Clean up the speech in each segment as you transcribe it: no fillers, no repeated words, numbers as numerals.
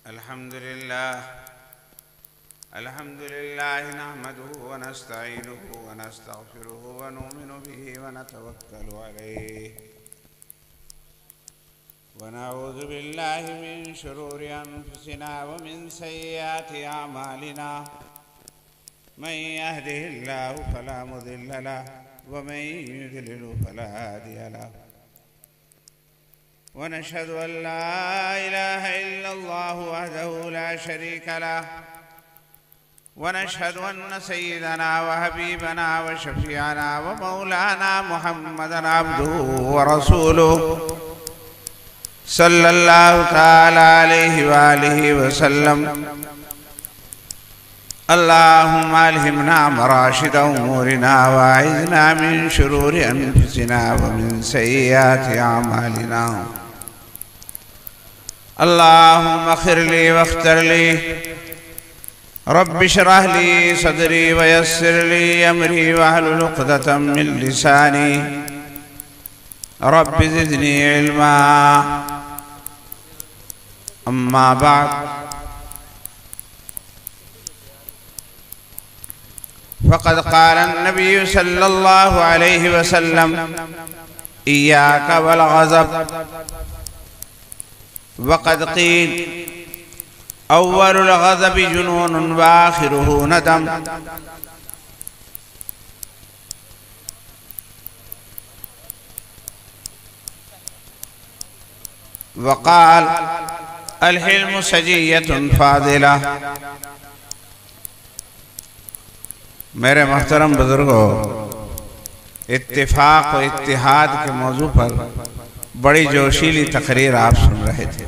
الحمد لله نحمده ونستعينه ونستغفره ونؤمن به ونتوكل عليه ونعوذ بالله من شرور أنفسنا ومن سيئات أعمالنا من يهده الله فلا مضل له ومن يضلل فلا هادي له ونشهد أن لا إله إلا الله وحده لا شريك له ونشهد أن سيدنا وحبيبنا وشفيعنا ومولانا محمدا عبده ورسوله صلى الله تعالى عليه وآله وسلم. اللهم ألهمنا مراشد أمورنا وأعذنا من شرور أنفسنا ومن سيئات أعمالنا. اللهم اغفر لي واختر لي رب اشرح لي صدري ويسر لي أمري واحلل عقدة من لساني رب زدني علما. أما بعد فقد قال النبي صلى الله عليه وسلم إياك والغضب وقد قيل أول الغضب جنون وآخره ندم. وقال الحلم سجية فاضلة. میرے محترم بزرگوں، اتفاق و اتحاد کے موضوع پر بڑی جوشیلی تقریر آپ سن رہے تھے.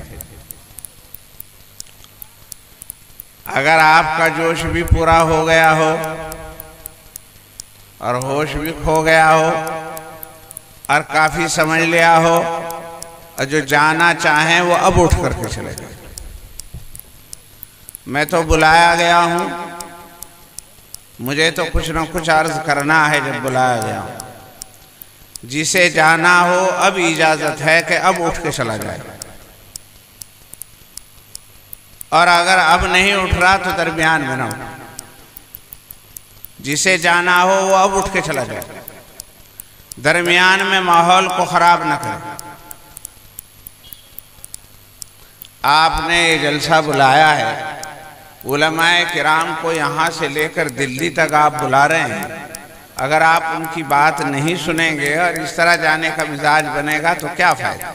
اگر آپ کا جوش بھی پورا ہو گیا ہو اور ہوش بھی کھو گیا ہو اور کافی سمجھ لیا ہو اور جو جانا چاہیں وہ اب اٹھ کر کے چلے گئے. میں تو بلایا گیا ہوں، مجھے تو کچھ نہ کچھ عرض کرنا ہے. جب بلایا گیا ہوں، جسے جانا ہو اب اجازت ہے کہ اب اٹھ کے چلا جائے، اور اگر اب نہیں اٹھ رہا تو درمیان میں نہ ہو. جسے جانا ہو وہ اب اٹھ کے چلا جائے، درمیان میں ماحول کو خراب نہ کرے. آپ نے یہ جلسہ بلایا ہے، علماء کرام کو یہاں سے لے کر دلی تک آپ بلا رہے ہیں. اگر آپ ان کی بات نہیں سنیں گے اور اس طرح جانے کا مزاج بنے گا تو کیا فائدہ.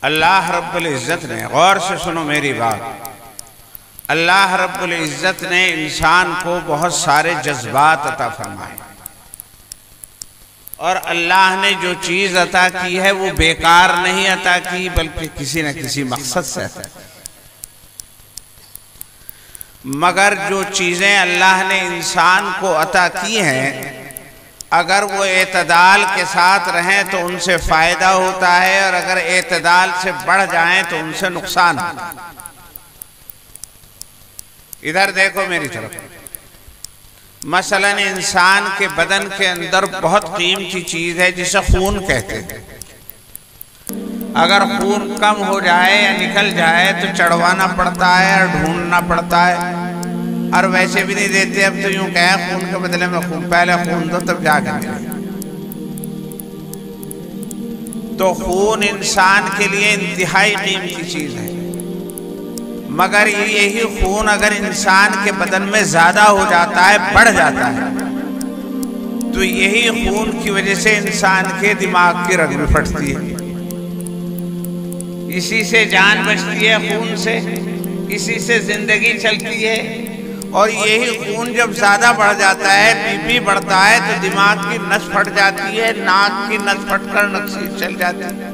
اللہ رب العزت نے، غور سے سنو میری بات، اللہ رب العزت نے انسان کو بہت سارے جذبات عطا فرمائے، اور اللہ نے جو چیز عطا کی ہے وہ بیکار نہیں عطا کی، بلکہ کسی نہ کسی مقصد سے عطا کی. مگر جو چیزیں اللہ نے انسان کو عطا کی ہیں، اگر وہ اعتدال کے ساتھ رہیں تو ان سے فائدہ ہوتا ہے، اور اگر اعتدال سے بڑھ جائیں تو ان سے نقصان ہوتا ہے. ادھر دیکھو میری طرف. مثلا انسان کے بدن کے اندر بہت قیمتی چیز ہے جسے خون کہتے ہیں. اگر خون کم ہو جائے یا نکل جائے تو چڑھوانا پڑتا ہے اور ڈھونڈنا پڑتا ہے، اور ویسے بھی نہیں دیتے. اب تو یوں کہیں خون کے بدلے میں خون، پہلے خون دو تب جا کر ملے. تو خون انسان کے لیے انتہائی قیمتی چیز ہے. مگر یہی خون اگر انسان کے بدن میں زیادہ ہو جاتا ہے، بڑھ جاتا ہے، تو یہی خون کی وجہ سے انسان کے دماغ کی رگ میں پھٹتی ہے. اسی سے جان بچتی ہے، خون سے، اسی سے زندگی چلتی ہے. اور یہی خون جب زیادہ بڑھ جاتا ہے، بی پی بڑھتا ہے، تو دماغ کی نس پھٹ جاتی ہے، ناک کی نس پھٹ کر نقصی چل جاتی ہے.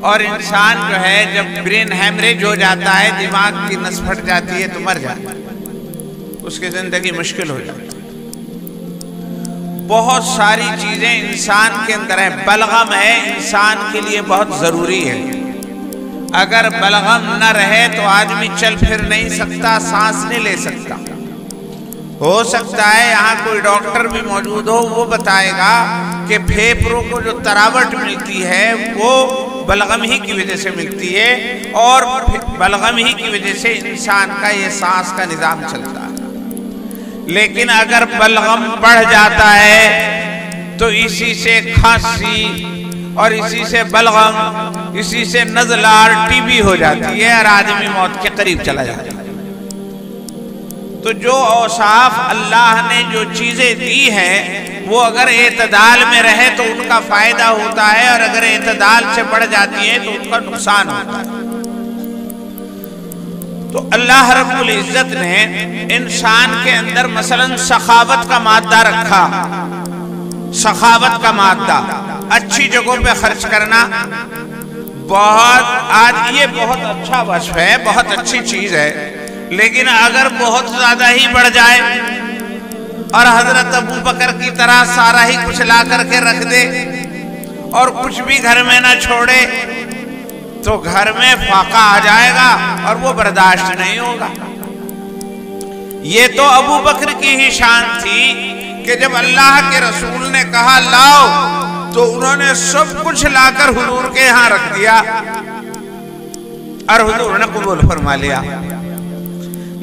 اور انسان جو ہے جب برین ہیمریج ہو جاتا ہے، دماغ کی نس پھٹ جاتی ہے تو مر جاتا ہے، اس کی زندگی مشکل ہو جاتی ہے. بہت ساری چیزیں انسان کے اندر ہیں. بلغم ہے انسان کے لیے بہت ضروری ہے. اگر بلغم نہ رہے تو آدمی چل پھر نہیں سکتا، سانس نہیں لے سکتا. ہو سکتا ہے یہاں کوئی ڈاکٹر بھی موجود ہو، وہ بتائے گا کہ پھیپھڑوں کو جو تراوٹ ملتی ہے وہ بلغم ہی کی وجہ سے ملتی ہے، اور بلغم ہی کی وجہ سے انسان کا یہ سانس کا نظام چلتا ہے۔ لیکن اگر بلغم بڑھ جاتا ہے تو اسی سے کھانسی اور اسی سے بلغم، اسی سے نزلہ اور ٹی بی ہو جاتی ہے اور آدمی موت کے قریب چلا جاتا ہے۔ تو جو اوصاف اللہ نے جو چیزیں دی ہیں وہ اگر اعتدال میں رہے تو ان کا فائدہ ہوتا ہے، اور اگر اعتدال سے بڑھ جاتی ہے تو ان کا نقصان ہوتا ہے۔ تو اللہ رب العزت نے انسان کے اندر مثلا سخاوت کا مادہ رکھا، سخاوت کا مادہ، اچھی جگہوں پہ خرچ کرنا، آج یہ بہت اچھا وصف ہے، بہت اچھی چیز ہے، لیکن اگر بہت زیادہ ہی بڑھ جائے اور حضرت ابو بکر کی طرح سارا ہی کچھ لا کر کے رکھ دے اور کچھ بھی گھر میں نہ چھوڑے تو گھر میں فاقہ آ جائے گا اور وہ برداشت نہیں ہوگا۔ یہ تو ابو بکر کی ہی شان تھی کہ جب اللہ کے رسول نے کہا لاؤ تو انہوں نے سب کچھ لا کر حضور کے ہاں رکھ دیا اور حضور نے قبول فرما لیا۔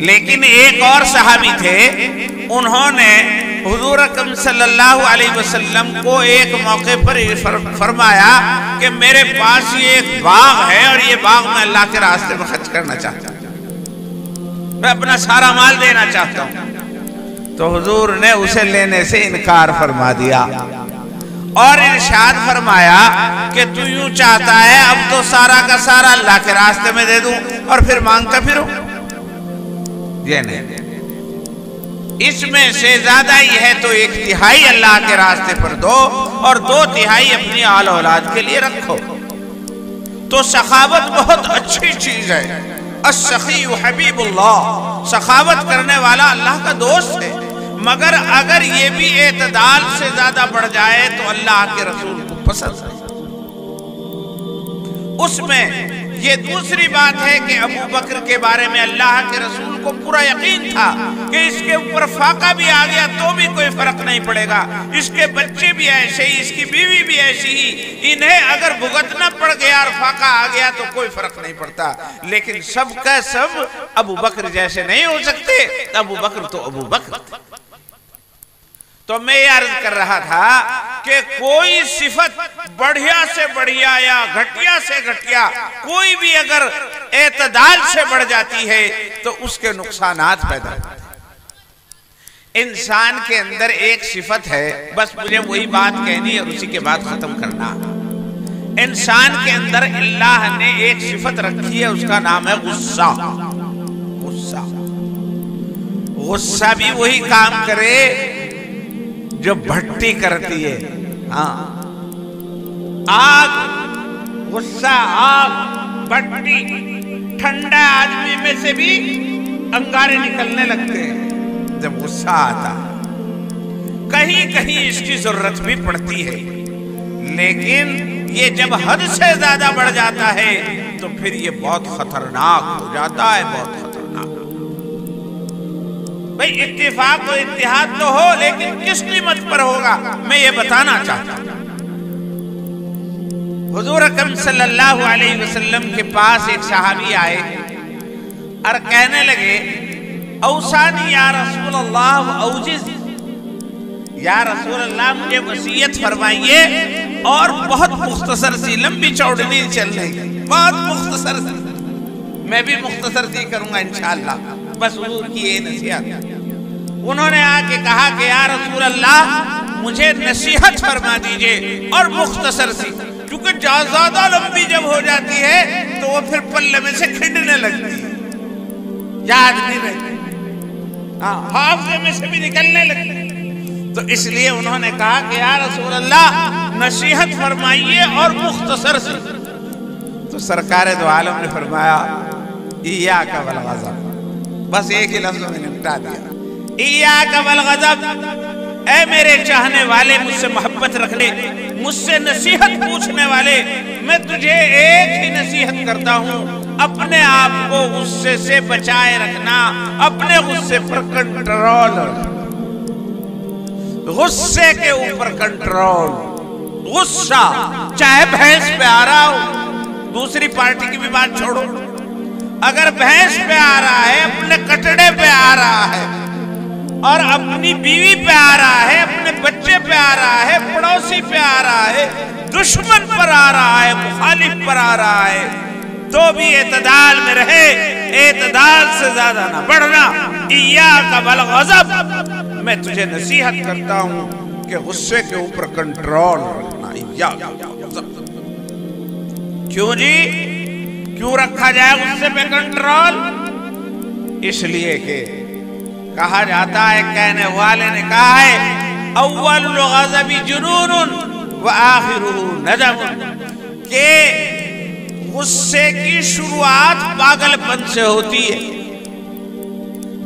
لیکن ایک اور صحابی تھے، انہوں نے حضور اکرم صلی اللہ علیہ وسلم کو ایک موقع پر فرمایا کہ میرے پاس یہ ایک باغ ہے اور یہ باغ میں اللہ کے راستے میں خرچ کرنا چاہتا ہوں، میں اپنا سارا مال دینا چاہتا ہوں۔ تو حضور نے اسے لینے سے انکار فرما دیا اور ارشاد فرمایا کہ تو یوں چاہتا ہے اب تو سارا کا سارا اللہ کے راستے میں دے دوں اور پھر مانگتا پھروں؟ یہ نہیں، اس میں سے زیادہ ہی ہے تو 1/3 اللہ کے راستے پر دو اور 2/3 اپنی آل اولاد کے لیے رکھو۔ تو سخاوت بہت اچھی چیز ہے۔ السخی حبیب اللہ، سخاوت کرنے والا اللہ کا دوست ہے، مگر اگر یہ بھی اعتدال سے زیادہ بڑھ جائے تو اللہ کے رسول کو پسند ہے۔ اس میں یہ دوسری بات ہے کہ ابو بکر کے بارے میں اللہ کے رسول کو پورا یقین تھا کہ اس کے اوپر فاقہ بھی آ گیا تو بھی کوئی فرق نہیں پڑے گا، اس کے بچے بھی ایسے ہی، اس کی بیوی بھی ایسی ہی، انہیں اگر بھگتنا پڑ گیا اور فاقہ آ گیا تو کوئی فرق نہیں پڑتا۔ لیکن سب کا سب ابو بکر جیسے نہیں ہو سکتے، ابو بکر تو ابو بکر۔ تو میں یہ عرض کر رہا تھا کہ کوئی صفت بڑھیا سے بڑھیا یا گھٹیا سے گھٹیا کوئی بھی اگر اعتدال سے بڑھ جاتی ہے تو اس کے نقصانات پیدا ہوتے ہیں۔ انسان کے اندر ایک صفت ہے، بس مجھے وہی بات کہنی اور اسی کے بعد ختم کرنا۔ انسان کے اندر اللہ نے ایک صفت رکھی ہے، اس کا نام ہے غصہ۔ غصہ غصہ بھی وہی کام کرے جو بھٹی کرتی ہے۔ آگ، غصہ، آگ، بھٹی، ٹھنڈا آدمی میں سے بھی انگارے نکلنے لگتے ہیں جب غصہ آتا ہے۔ کہیں کہیں اس کی ضرورت بھی پڑتی ہے، لیکن یہ جب حد سے زیادہ بڑھ جاتا ہے تو پھر یہ بہت خطرناک ہو جاتا ہے، بہت خطرناک۔ بھئی اتفاق و اتحاد تو ہو، لیکن کس قیمت پر ہوگا میں یہ بتانا چاہتا ہوں۔ حضور اکرم صلی اللہ علیہ وسلم کے پاس ایک صحابی آئے اور کہنے لگے اوصانی یا رسول اللہ اوجز، یا رسول اللہ مجھے وصیت فرمائیے، اور بہت مختصر سی، لمبی چوڑی نہیں چلنے کی، بہت مختصر سی، میں بھی مختصر سی کروں گا انشاءاللہ، بس حضور کی یہ نصیحت۔ انہوں نے آ کے کہا کہ یا رسول اللہ مجھے نصیحت فرما دیجئے اور مختصر سی، کیونکہ زیادہ لمبی جب ہو جاتی ہے تو وہ پھر پلے میں سے کھنڈنے لگتی ہے، یاد نہیں رہتی، حافظے میں سے بھی نکلنے لگتی۔ تو اس لیے انہوں نے کہا کہ یا رسول اللہ نصیحت فرمائیے اور مختصر سی۔ تو سرکار دو عالم نے فرمایا ایاک والغضب، بس ایک ہی لفظ میں نمٹا دیا، ایاک والغضب، اے میرے چاہنے والے، مجھ سے محبت رکھنے، مجھ سے نصیحت پوچھنے والے، میں تجھے ایک ہی نصیحت کرتا ہوں اپنے آپ کو غصے سے بچائے رکھنا، اپنے غصے پر کنٹرول، غصے کے اوپر کنٹرول۔ غصہ چاہے بھینس پہ آ رہا ہو، دوسری پارٹی کی بھی بات چھوڑو، اگر بھینس پہ آ رہا ہے، اپنے کٹڑے پہ آ رہا ہے، اور اپنی بیوی پہ آ رہا ہے، اپنے بچے پہ آ رہا ہے، پڑوسی پہ آ رہا ہے، دشمن پر آ رہا ہے، مخالف پر آ رہا ہے، تو بھی اعتدال میں رہے، اعتدال سے زیادہ نہ بڑھنا۔ ایاک بالغضب، میں تجھے نصیحت کرتا ہوں کہ غصے کے اوپر کنٹرول رکھنا۔ ایاک بالغضب، کیوں جی؟ کیوں رکھا جائے غصے پہ کنٹرول؟ اس لیے کہ کہا جاتا ہے، کہنے والے نے کہا ہے، اول الغضب جنون وآخرہ ندم، کہ غصے کی شروعات پاگل پن سے ہوتی ہے۔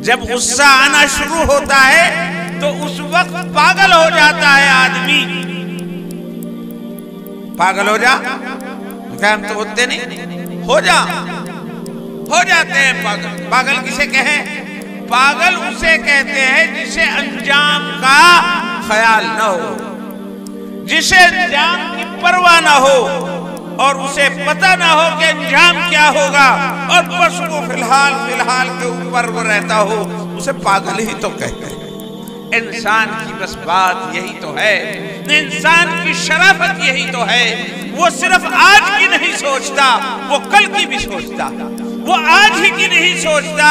جب غصہ آنا شروع ہوتا ہے تو اس وقت پاگل ہو جاتا ہے آدمی۔ پاگل ہو جا، ہم تو ہوتے نہیں، ہو جاتے ہیں پاگل۔ پاگل کسے کہیں؟ پاگل اسے کہتے ہیں جسے انجام کا خیال نہ ہو، جسے انجام کی پرواہ نہ ہو، اور اسے پتہ نہ ہو کہ انجام کیا ہوگا، اور بس وہ فی الحال کے اوپر وہ رہتا ہو، اسے پاگل ہی تو کہتے ہیں۔ انسان کی بس بات یہی تو ہے، انسان کی شرافت یہی تو ہے، وہ صرف آج کی نہیں سوچتا، وہ کل کی بھی سوچتا، وہ آج ہی کی نہیں سوچتا،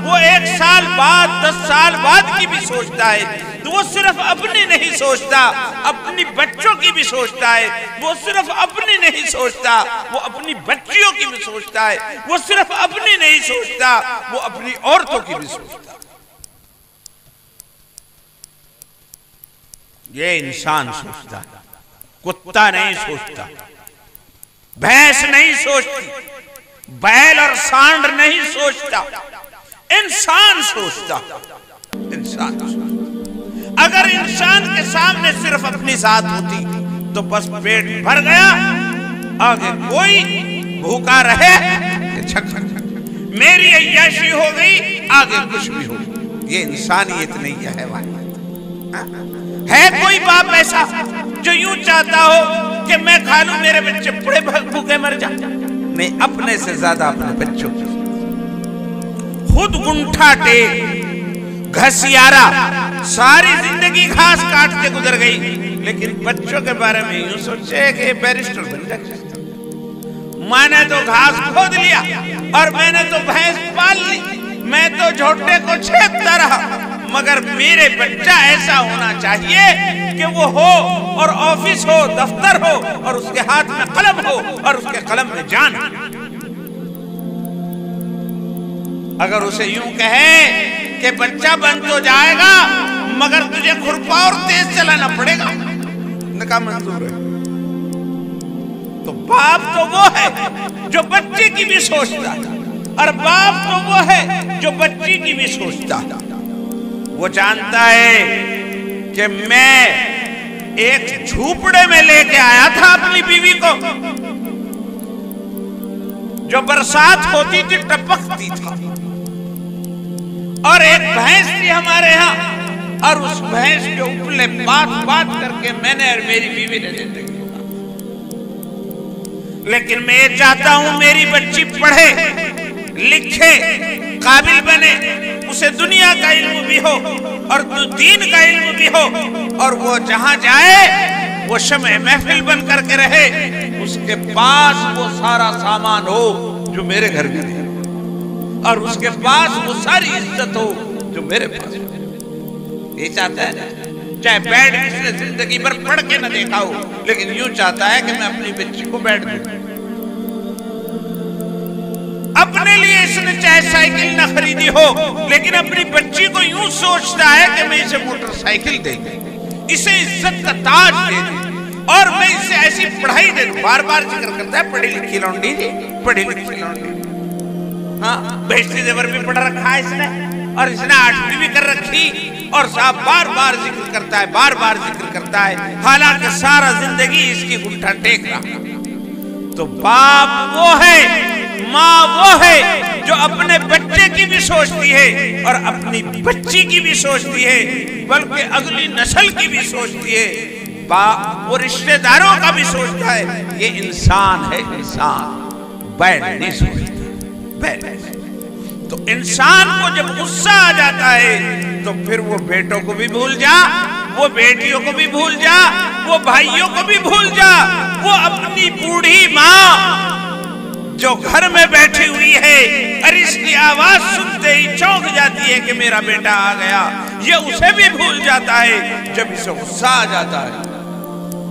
وہ 1 سال بعد 10 سال بعد کی بھی سوچتا ہے، وہ صرف اپنی نہیں سوچتا، اپنی بچوں کی بھی سوچتا ہے، وہ صرف اپنی نہیں سوچتا، وہ اپنی بچیوں کی بھی سوچتا ہے، وہ صرف اپنی نہیں سوچتا، وہ اپنی عورتوں کی بھی سوچتا ہے۔ یہ انسان سوچتا ہے، کتا نہیں سوچتا، بھینس نہیں سوچتی، بیل اور سانڈ نہیں سوچتا، انسان سوچتا۔ انسان سوچتا۔ اگر انسان کے سامنے صرف اپنی ذات ہوتی تو بس پیٹ بھر گیا، آگے کوئی بھوکا رہے میری عیاشی ہو گئی، آگے کچھ بھی ہو۔ یہ انسانیت نہیں ہے حیوانیت۔ ہے کوئی باپ ایسا جو یوں چاہتا ہو کہ میں کھا لوں میرے بچے بڑے بھوکے مر جائیں؟ نہیں، اپنے سے زیادہ اپنے بچوں کی، خود گنٹھا ٹیک گھسیارا، ساری زندگی گھاس کاٹ کے گزر گئی، لیکن بچوں کے بارے میں یوں سوچے کہ یہ بیرسٹر بن جائے۔ میں نے تو گھاس کھود لیا، اور میں نے تو بھینس پال لی، میں تو جھوٹے کو چھیدتا رہا، مگر میرے بچہ ایسا ہونا چاہیے کہ وہ ہو، اور آفس ہو، دفتر ہو، اور اس کے ہاتھ میں قلم ہو، اور اس کے قلم میں جان۔ اگر اسے یوں کہے کہ بچہ بن تو جائے گا مگر تجھے کھرپا اور تیز چلانا پڑے گا، نکاح منظور ہے۔ تو باپ تو وہ ہے جو بچے کی بھی سوچتا، اور باپ تو وہ ہے جو بچی کی بھی سوچتا۔ وہ جانتا ہے کہ میں ایک جھوپڑے میں لے کے آیا تھا اپنی بیوی کو، جو برسات ہوتی تھی ٹپکتی تھا، اور ایک بھینس تھی ہمارے ہاں، اور اس بھینس کے اوپلے بات کر کے میں نے اور میری بیوی نے زندگی۔ لیکن میں یہ چاہتا ہوں میری بچی پڑھے لکھے قابل بنے، اسے دنیا کا علم بھی ہو اور دین کا علم بھی ہو، اور وہ جہاں جائے وہ شمع محفل بن کر کے رہے، اس کے پاس وہ سارا سامان ہو جو میرے گھر میں ہے، اور اس کے پاس وہ ساری عزت ہو جو میرے پاس ہو۔ یہ چاہتا ہے، چاہے بیڈ اس نے زندگی بھر پڑھ کے نہ دیکھا ہو، لیکن یوں چاہتا ہے کہ میں اپنی بچی کو بیڈ دوں۔ اپنے لیے اس نے چاہے سائیکل نہ خریدی ہو، لیکن اپنی بچی کو یوں سوچتا ہے کہ میں اسے موٹر سائیکل دے دوں، اسے عزت کا تاج دے دوں، اور میں اسے ایسی پڑھائی دے دوں۔ بار بار ذکر کرتا ہے پڑھی لکھی لونڈی جی، پڑھی لکھی لونڈی۔ ہاں، بہشتی زیور بھی پڑھ رکھا ہے اس نے، اور اس نے 8ویں بھی کر رکھی، اور صاحب بار بار ذکر کرتا ہے، بار بار ذکر کرتا ہے، حالانکہ سارا زندگی اس کی گنٹھا ٹیک رہا۔ تو باپ وہ ہے ماں وہ ہے جو اپنے بچے کی بھی سوچتی ہے اور اپنی بچی کی بھی سوچتی ہے، بلکہ اگلی نسل کی بھی سوچتی ہے، وہ رشتہ داروں کا بھی سوچتا ہے۔ یہ انسان ہے، انسان بیٹھ نہیں سوچتا، بیٹھ نہیں سوچتا۔ تو انسان کو جب غصہ آ جاتا ہے تو پھر وہ بیٹوں کو بھی بھول جا، وہ بیٹیوں کو بھی بھول جا، وہ بھائیوں کو بھی بھول جا، وہ اپنی بوڑھی ماں جو گھر میں بیٹھی ہوئی ہے اور اس کی آواز سنتے ہی چونک جاتی ہے کہ میرا بیٹا آ گیا، یہ اسے بھی بھول جاتا ہے جب اسے غصہ آ جاتا ہے،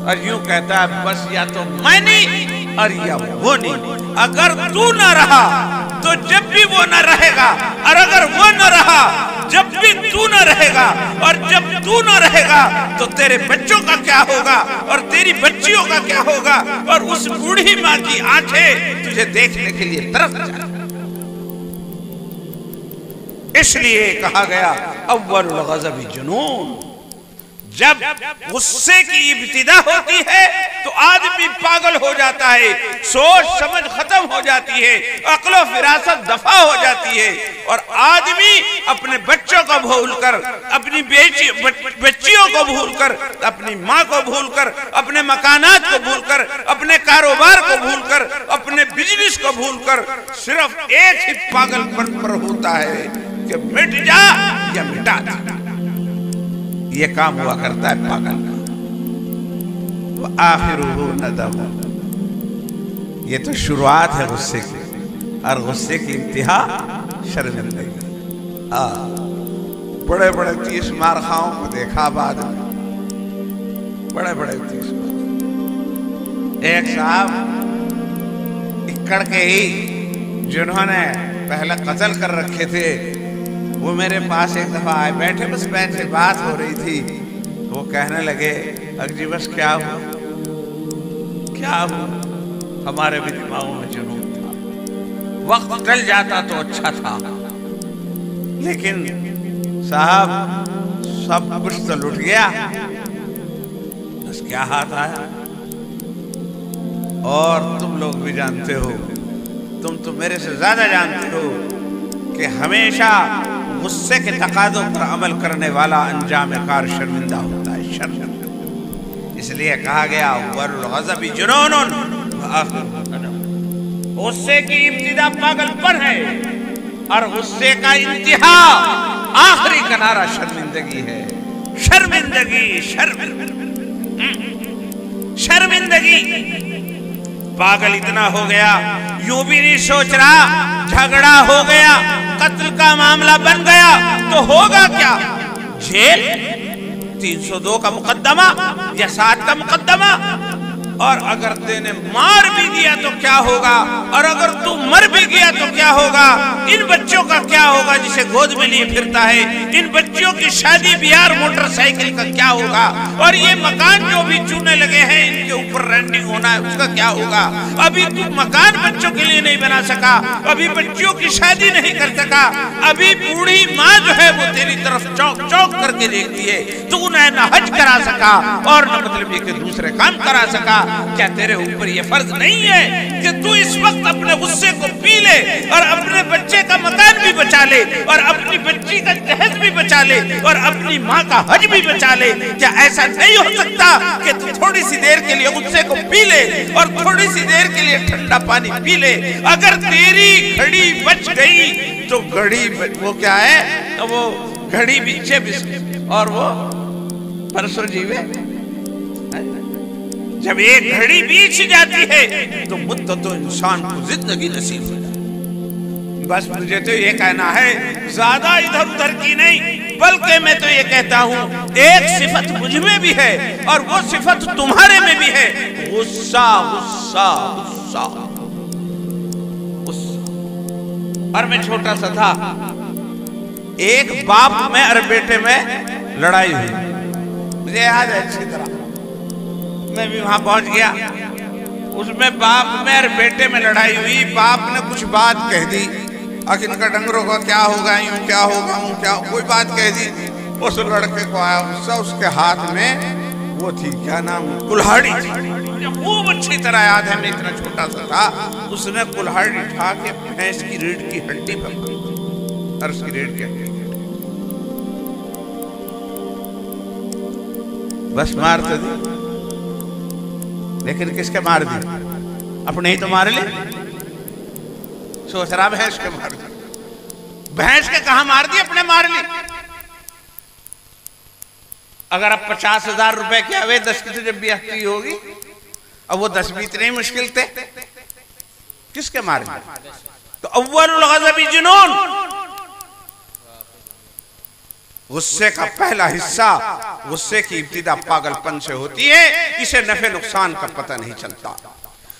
اور یوں کہتا ہے بس یا تو میں نہیں اور یا وہ نہیں۔ اگر تو نہ رہا تو جب بھی وہ نہ رہے گا، اور اگر وہ نہ رہا جب بھی تو نہ رہے گا، اور جب تو نہ رہے گا تو تیرے بچوں کا کیا ہوگا اور تیری بچیوں کا کیا ہوگا، اور اس بوڑھی ماں کی آنکھیں تجھے دیکھنے کے لیے ترس جائیں۔ اس لیے کہا گیا اول الغضب جنون، جب غصے کی ابتدا ہوتی ہے تو آدمی پاگل ہو جاتا ہے، سوچ سمجھ ختم ہو جاتی ہے، عقل و فراست دفع ہو جاتی ہے، اور آدمی اپنے بچوں کو بھول کر، اپنی بچیوں کو بھول کر، اپنی ماں کو بھول کر، اپنے مکانات کو بھول کر، اپنے کاروبار کو بھول کر، اپنے بزنس کو بھول کر صرف ایک ہی پاگل پن پر ہوتا ہے کہ مٹ جا یا مٹا جا۔ یہ کام ہوا کرتا ہے پاگل کا۔ وآخرہ ندم، یہ تو شروعات ہے غصے کی، اور غصے کی انتہا شرمندگی۔ بڑے بڑے 30 مارخاؤں کو دیکھا بعد میں، بڑے بڑے 30 مارخاؤں۔ ایک صاحب اکڑ کے ہی جنہوں نے پہلے قتل کر رکھے تھے، وہ میرے پاس ایک دفعہ آئے، بیٹھے بس بیٹھے بات ہو رہی تھی، وہ کہنے لگے اگجی بس کیا ہوا کیا ہوا، ہمارے بھی دماغوں میں جنون تھا، وقت ٹل جاتا تو اچھا تھا، لیکن صاحب سب کچھ تو لٹ گیا، بس کیا ہاتھ آیا۔ اور تم لوگ بھی جانتے ہو، تم تو میرے سے زیادہ جانتے ہو کہ ہمیشہ غصے کے تقاضوں پر عمل کرنے والا انجام کار شرمندہ ہوتا ہے، شرمندہ۔ اس لیے کہا گیا اول الغضب جنون وآخرہ ندم، غصے کی ابتدا پاگل پن ہے اور غصے کا انتہا آخری کنارہ شرمندگی ہے۔ شرمندگی شرمندگی، پاگل اتنا ہو گیا یوں بھی نہیں سوچ رہا، جھگڑا ہو گیا، قتل کا معاملہ بن گیا تو ہوگا کیا، جیل، 302 کا مقدمہ یا 7 کا مقدمہ، اور اگر تینے مار بھی دیا تو کیا ہوگا، اور اگر تو مر بھی گیا تو کیا ہوگا، ان بچوں کا کیا ہوگا جسے گود میں لیے پھرتا ہے، ان بچوں کی شادی بیار موٹر سائیکل کا کیا ہوگا، اور یہ مکان جو بھی چونے لگے ہیں ان کے اوپر رینٹنگ ہونا ہے اس کا کیا ہوگا۔ ابھی تو مکان بچوں کے لیے نہیں بنا سکا، ابھی بچوں کی شادی نہیں کر سکا، ابھی بوڑھی ماں جو ہے وہ تیری طرف چوک چوک کر کے دیکھتی ہے، تو انہیں نہ حج کرا سکا اور نہ مطلب یہ کہ دوسرے کام کرا سکا۔ کیا تیرے اوپر یہ فرض نہیں ہے کہ تو اس وقت اپنے غصے کو پی لے اور اپنے بچے کا مکان بھی بچا لے اور اپنی بچی کا جہیز بھی بچا لے اور اپنی ماں کا حج بھی بچا لے؟ کیا ایسا نہیں ہو سکتا کہ تو تھوڑی سی دیر کے لیے غصے کو پی لے اور تھوڑی سی دیر کے لیے ٹھنڈا پانی پی لے؟ اگر تیری گھڑی بچ گئی تو گھڑی وہ کیا ہے، وہ گھڑی بیچے اور وہ پرسوں جیوے۔ جب ایک گھڑی بیچ جاتی ہے تو مدت انسان کو زندگی نصیب ہو جاتی۔ بس مجھے تو یہ کہنا ہے، زیادہ ادھر ادھر کی نہیں، بلکہ میں تو یہ کہتا ہوں ایک صفت مجھ میں بھی ہے اور وہ صفت تمہارے میں بھی ہے، غصہ غصہ غصہ غصہ۔ اور میں چھوٹا سا تھا، ایک باپ میں اور بیٹے میں لڑائی ہوئی، مجھے یاد ہے اچھی طرح، میں بھی وہاں پہنچ گیا۔ اس میں باپ میں اور بیٹے میں لڑائی ہوئی، باپ نے کچھ بات کہہ دی، ان کا ڈنگروں کا کیا ہوگا، یوں کیا ہوگا، کوئی بات کہہ دی۔ اس لڑکے کو آیا غصہ، اس کے ہاتھ میں وہ تھی کیا نام، کلہاڑی تھی، مجھے خوب اچھی طرح یاد ہے، میں اتنا چھوٹا سا تھا، اس نے کلہاڑی اٹھا کے بھینس کی ریڑھ کی ہڈی پر ماری، عرض کی ریڑھ کی ہڈی بس مار تو دی، لیکن کس کے مار دی؟ اپنے ہی تو مار لی، سوچ رہا بھینس کے مار دی، بھینس کے کہاں مار دی، اپنے مار لی۔ اگر اب 50,000 روپے کے ہوئے 10 کی تو جب بھی آتی ہوگی، اب وہ 10 بھی اتنے مشکل تھے، کس کے مار دی؟ تو اول الغضب جنون، غصے کا پہلا حصہ، غصے کی ابتدا پاگل پن سے ہوتی ہے، اسے نفع نقصان کا پتہ نہیں چلتا۔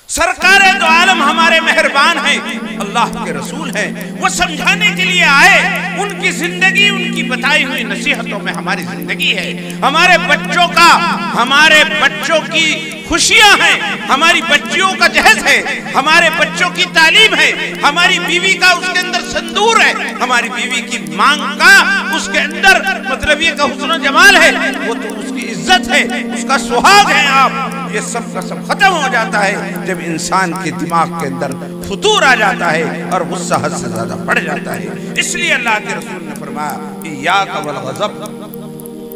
سرکار دو عالم ہمارے مہربان ہیں، اللہ کے رسول ہیں، وہ سمجھانے کے لیے آئے، ان کی زندگی، ان کی بتائی ہوئی نصیحتوں میں ہماری زندگی ہے، ہمارے بچوں کا، ہمارے بچوں کی خوشیاں ہیں، ہماری بچیوں کا جہیز ہے، ہمارے بچوں کی تعلیم ہے، ہماری بیوی کا اس کے اندر صندور ہے، ہماری بیوی کی مانگ کا اس کے اندر مطلب یہ کہ حسن و جمال ہے، وہ تو اس کی عزت ہے، اس کا سہاگ ہے۔ آپ یہ سب کا سب ختم ہو جاتا ہے جب انسان کے دماغ کے اندر فتور آ جاتا ہے اور غصہ حد سے زیادہ بڑھ جاتا ہے۔ اس لیے اللہ کے رسول نے فرمایا ایاک والغضب،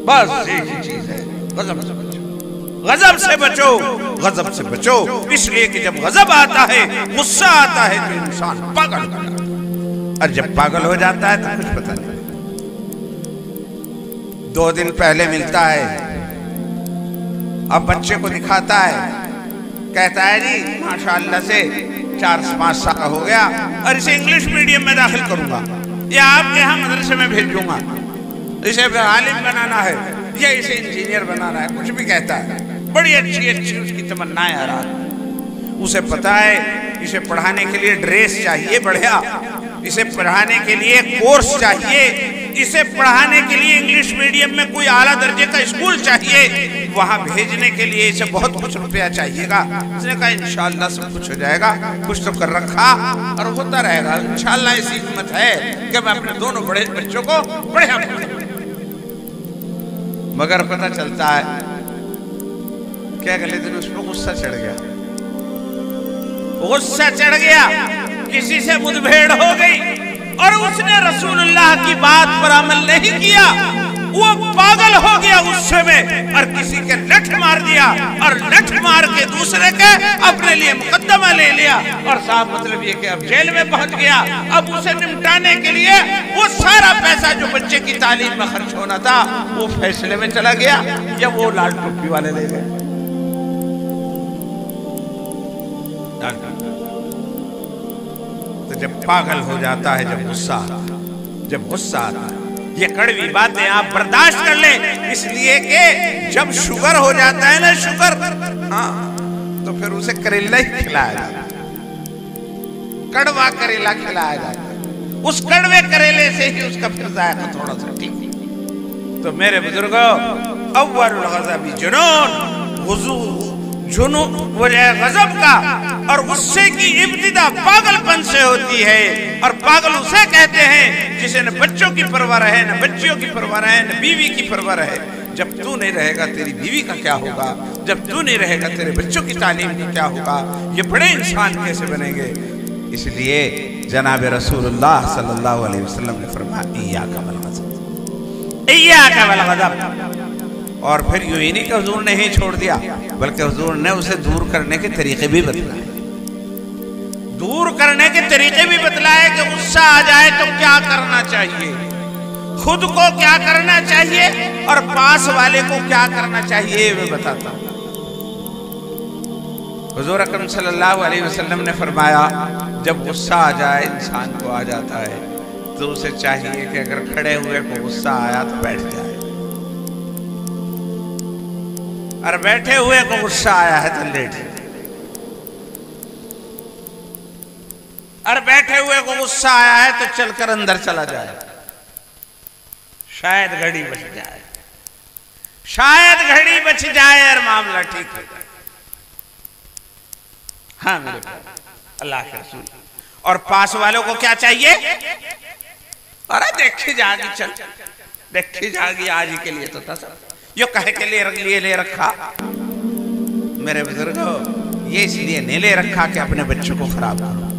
بس ایک ہی چیز ہے، غضب سے بچو، غضب سے بچو، غضب سے بچو، اس لیے کہ جب غضب آتا ہے، غصہ آتا ہے تو انسان پاگل ہو جاتا ہے، اور جب پاگل ہو جاتا ہے تو کچھ پتہ نہیں۔ 2 دن پہلے ملتا ہے، اب بچے کو دکھاتا ہے، کہتا ہے جی ماشاءاللہ سے 4-5 سال ہو گیا اور اسے انگلش میڈیم میں داخل کروں گا، یا آپ کے ہاں مدرسے میں بھیجوں گا، اسے عالم بنانا ہے یا اسے انجینئر بنانا ہے، کچھ بھی کہتا ہے، بڑی اچھی اس کی تمنائیں آ رہا ہے۔ اسے پتا ہے اسے پڑھانے کے لیے ڈریس چاہیے بڑھیا، اسے پڑھانے کے لیے کورس چاہیے، اسے پڑھانے کے لیے انگلش میڈیم میں کوئی اعلیٰ درجے کا اسکول چاہیے، وہاں بھیجنے کے لیے اسے بہت کچھ روپیہ چاہیے گا۔ اس نے کہا انشاءاللہ سب کچھ ہو جائے گا، کچھ تو کر رکھا اور ہوتا رہے گا، انشاءاللہ ایسی ہمت ہے کہ میں اپنے دونوں بڑے بچوں کو بڑھیا پڑھاؤں۔ مگر پتہ چلتا ہے کہ اگلے دن اس پر غصہ چڑھ گیا، غصہ چڑھ گیا، کسی سے مدبھیڑ ہو گئی اور اس نے رسول اللہ کی بات پر عمل نہیں کیا، وہ پاگل ہو گیا غصے میں اور کسی کے لٹھ مار دیا اور لٹھ مار کے دوسرے کے اپنے لیے مقدمہ لے لیا، اور صاحب مطلب یہ کہ اب جیل میں پہنچ گیا۔ اب اسے نمٹانے کے لیے وہ سارا پیسہ جو بچے کی تعلیم میں خرچ ہونا تھا وہ فیصلے میں چلا گیا یا وہ لال ٹوپی والے لے گئے۔ تو جب پاگل ہو جاتا ہے، جب غصہ آتا ہے، جب غصہ آتا ہے، یہ کڑوی باتیں آپ برداشت کر لیں، اس لیے کہ جب شوگر ہو جاتا ہے نا، شوگر، تو پھر اسے کریلا ہی کھلایا جاتا ہے، کڑوا کریلا کھلایا جاتا ہے، اس کڑوے کریلے سے ہی اس کا پھر ذائقہ تھوڑا سا ٹھیک۔ تو میرے بزرگوں، اول الغضب جنون، وجہ غضب کا اور غصے کی ابتدا پاگل پن سے ہوتی ہے، اور پاگل اسے کہتے ہیں جسے نہ بچوں کی پرواہ رہے، نہ بچیوں کی پرواہ رہے، نہ بیوی کی پرواہ رہے۔ جب تو نہیں رہے گا تیری بیوی کا کیا ہوگا، جب تو نہیں رہے گا تیرے بچوں کی تعلیم کا کیا ہوگا، یہ بڑے انسان کیسے بنیں گے۔ اس لیے جناب رسول اللہ صلی اللہ علیہ وسلم نے فرمایا ایاک والغضب، ایاک والغضب۔ اور پھر یوں ہی نہیں کہ حضور نے ہی چھوڑ دیا، بلکہ حضور نے اسے دور کرنے کے طریقے بھی بتلائے، دور کرنے کے طریقے بھی بتلائے کہ غصہ آ جائے تو کیا کرنا چاہیے، خود کو کیا کرنا چاہیے اور پاس والے کو کیا کرنا چاہیے، میں بتاتا ہوں۔ حضور اکرم صلی اللہ علیہ وسلم نے فرمایا جب غصہ آ جائے، انسان کو آ جاتا ہے، تو اسے چاہیے کہ اگر کھڑے ہوئے کو غصہ آیا تو بیٹھ جائے، اور بیٹھے ہوئے کو غصہ آیا ہے تو لیٹ جائے، اور بیٹھے ہوئے کو غصہ آیا ہے تو چل کر اندر چلا جائے، شاید گھڑی بچ جائے، شاید گھڑی بچ جائے اور معاملہ ٹھیک ہو جائے۔ ہاں میرے اللہ کے رسول، اور پاس والوں کو کیا چاہیے، ارے دیکھی جاگی، چل دیکھی جاگی، آج ہی کے لیے تو تھا سب، یہ کہے کہ لیے لے رکھا میرے بزرگوں، یہ اس لیے نہیں لے رکھا کہ اپنے بچوں کو خراب کرو،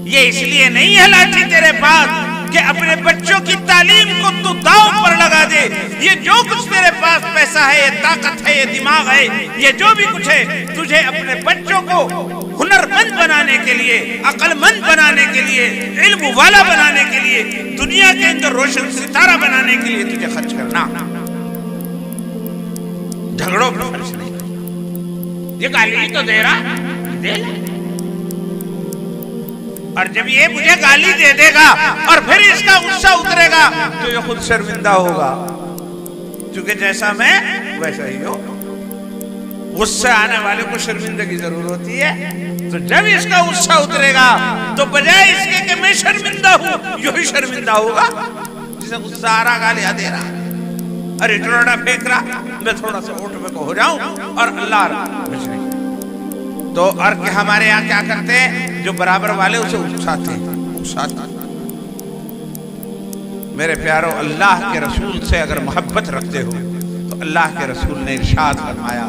یہ اس لیے نہیں ہے لاٹھی تیرے پاس کہ اپنے بچوں کی تعلیم کو تو داؤ پر لگا دے۔ یہ جو کچھ تیرے پاس پیسہ ہے، یہ طاقت ہے، یہ دماغ ہے، یہ جو بھی کچھ ہے، تجھے اپنے بچوں کو ہنرمند بنانے کے لیے، عقل مند بنانے کے لیے، علم والا بنانے کے لیے، دنیا کے اندر روشن ستارہ بنانے کے لیے تجھے خرچ کرنا، جھگڑوں پر خرچ نہیں۔ یہ گالی تو دے رہا، دے لے، اور جب یہ مجھے گالی دے دے گا اور پھر اس کا غصہ اترے گا تو یہ خود شرمندہ ہوگا، چونکہ جیسا میں ویسا ہی ہو۔ غصہ آنے والے کو شرمندگی ضرور ہوتی ہے، تو جب اس کا غصہ اترے گا تو بجائے اس کے کہ میں شرمندہ ہوں، یہی شرمندہ ہوگا جسے غصہ آ رہا، گالیاں دے رہا، ارے ٹروڑا پھینک رہا، میں تھوڑا سا اوٹ میں کو ہو جاؤں اور اللہ کچھ نہیں۔ تو اور کہ ہمارے یہاں کیا کرتے ہیں، جو برابر والے اسے اکساتے ہیں۔ میرے پیارو، اللہ کے رسول سے اگر محبت رکھتے ہو تو اللہ کے رسول نے ارشاد فرمایا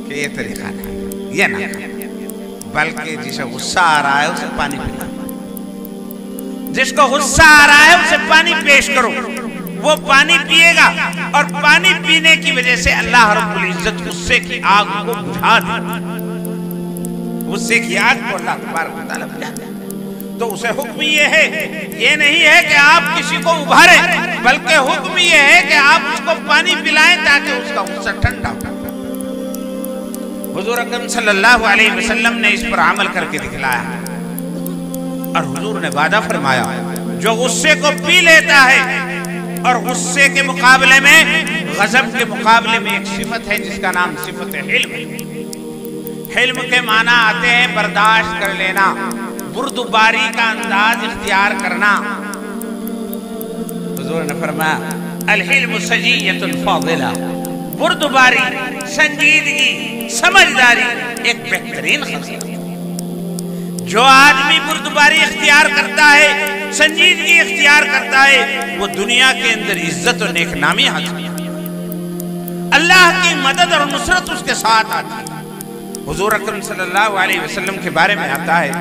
کہ یہ طریقہ نہیں، یہ نہ کرو، بلکہ جسے غصہ آ رہا ہے اسے پانی پلاؤ، جس کو غصہ آ رہا ہے اسے پانی پیش کرو، وہ پانی پیے گا، اور پانی پینے کی وجہ سے اللہ رب العزت غصے کی آگ کو بجھا دے، غصے کی آگ کو اللہ تبارک و تعالیٰ بجھا دے۔ تو اسے حکم یہ ہے، یہ نہیں ہے کہ آپ کسی کو ابھاریں، بلکہ حکم یہ ہے کہ آپ اس کو پانی پلائیں تاکہ اس کا غصہ ٹھنڈا ہو۔ حضور اکرم صلی اللہ علیہ وسلم نے اس پر عمل کر کے دکھلایا، اور حضور نے وعدہ فرمایا جو غصے کو پی لیتا ہے، اور غصے کے مقابلے میں، غضب کے مقابلے میں ایک صفت ہے جس کا نام صفت حلم ہے۔ حلم کے معنی آتے ہیں برداشت کر لینا، بردباری کا انداز اختیار کرنا۔ حضور نے فرمایا الحلم سجیۃ فاضلہ، بردباری، سنجیدگی، سمجھداری ایک بہترین خصلت ہے۔ جو آدمی بردباری اختیار کرتا ہے، سنجیدگی اختیار کرتا ہے، وہ دنیا کے اندر عزت و نیک نامی حاصل کرتا ہے، اللہ کی مدد اور نصرت اس کے ساتھ آتی ہے۔ حضور اکرم صلی اللہ علیہ وسلم کے بارے میں آتا ہے